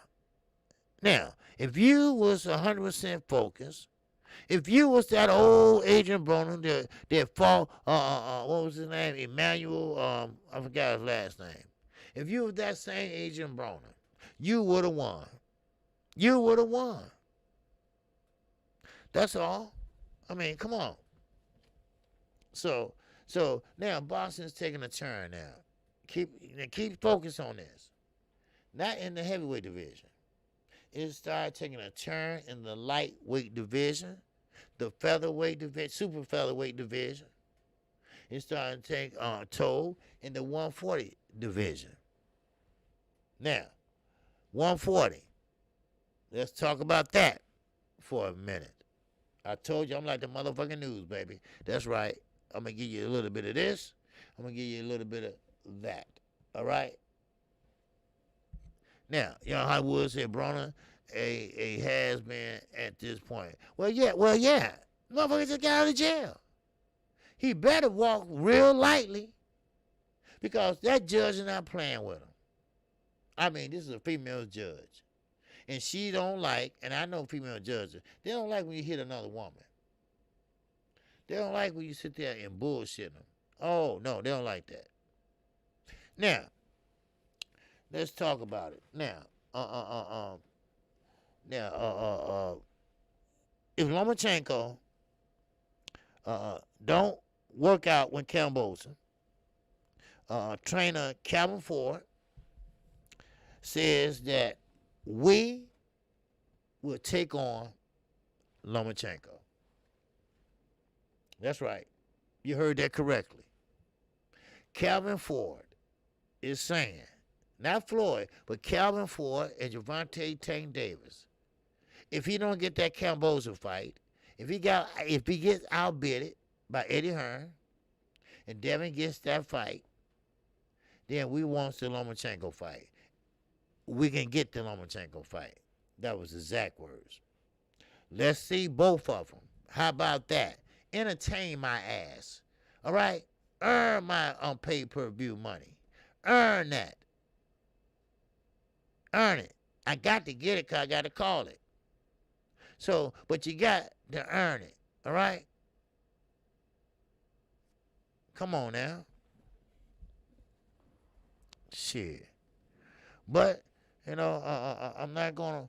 Now, if you was 100% focused, if you was that old Adrian Broner that fought, what was his name? Emmanuel, I forgot his last name. If you was that same Adrian Broner, you would have won. You would have won. That's all. I mean, come on. So now boxing's taking a turn now. Keep focus on this. Not in the heavyweight division. It started taking a turn in the lightweight division, the featherweight division, super featherweight division. It started to take toll in the 140 division. Now, 140. Let's talk about that for a minute. I told you I'm like the motherfucking news, baby. That's right. I'm going to give you a little bit of this. I'm going to give you a little bit of that. All right? Now, Hollywood said Broner a has-been at this point. Well, yeah. Motherfucker just got out of jail. He better walk real lightly because that judge is not playing with him. I mean, this is a female judge. And she don't like, and I know female judges, they don't like when you hit another woman. They don't like when you sit there and bullshit them. Oh, no, they don't like that. Now, let's talk about it. Now, if Lomachenko don't work out with Camboza, trainer Calvin Ford says that we will take on Lomachenko. That's right. You heard that correctly. Calvin Ford is saying, not Floyd, but Calvin Ford and Gervonta Tank Davis, if he don't get that Camboza fight, if he gets outbidded by Eddie Hearn and Devin gets that fight, then we want the Lomachenko fight. We can get the Lomachenko fight. That was exact words. Let's see both of them. How about that? Entertain my ass. All right? Earn my pay-per-view money. Earn that. Earn it. I got to get it because I got to call it. So, but you got to earn it. All right? Come on now. Shit. But, you know, I'm not gonna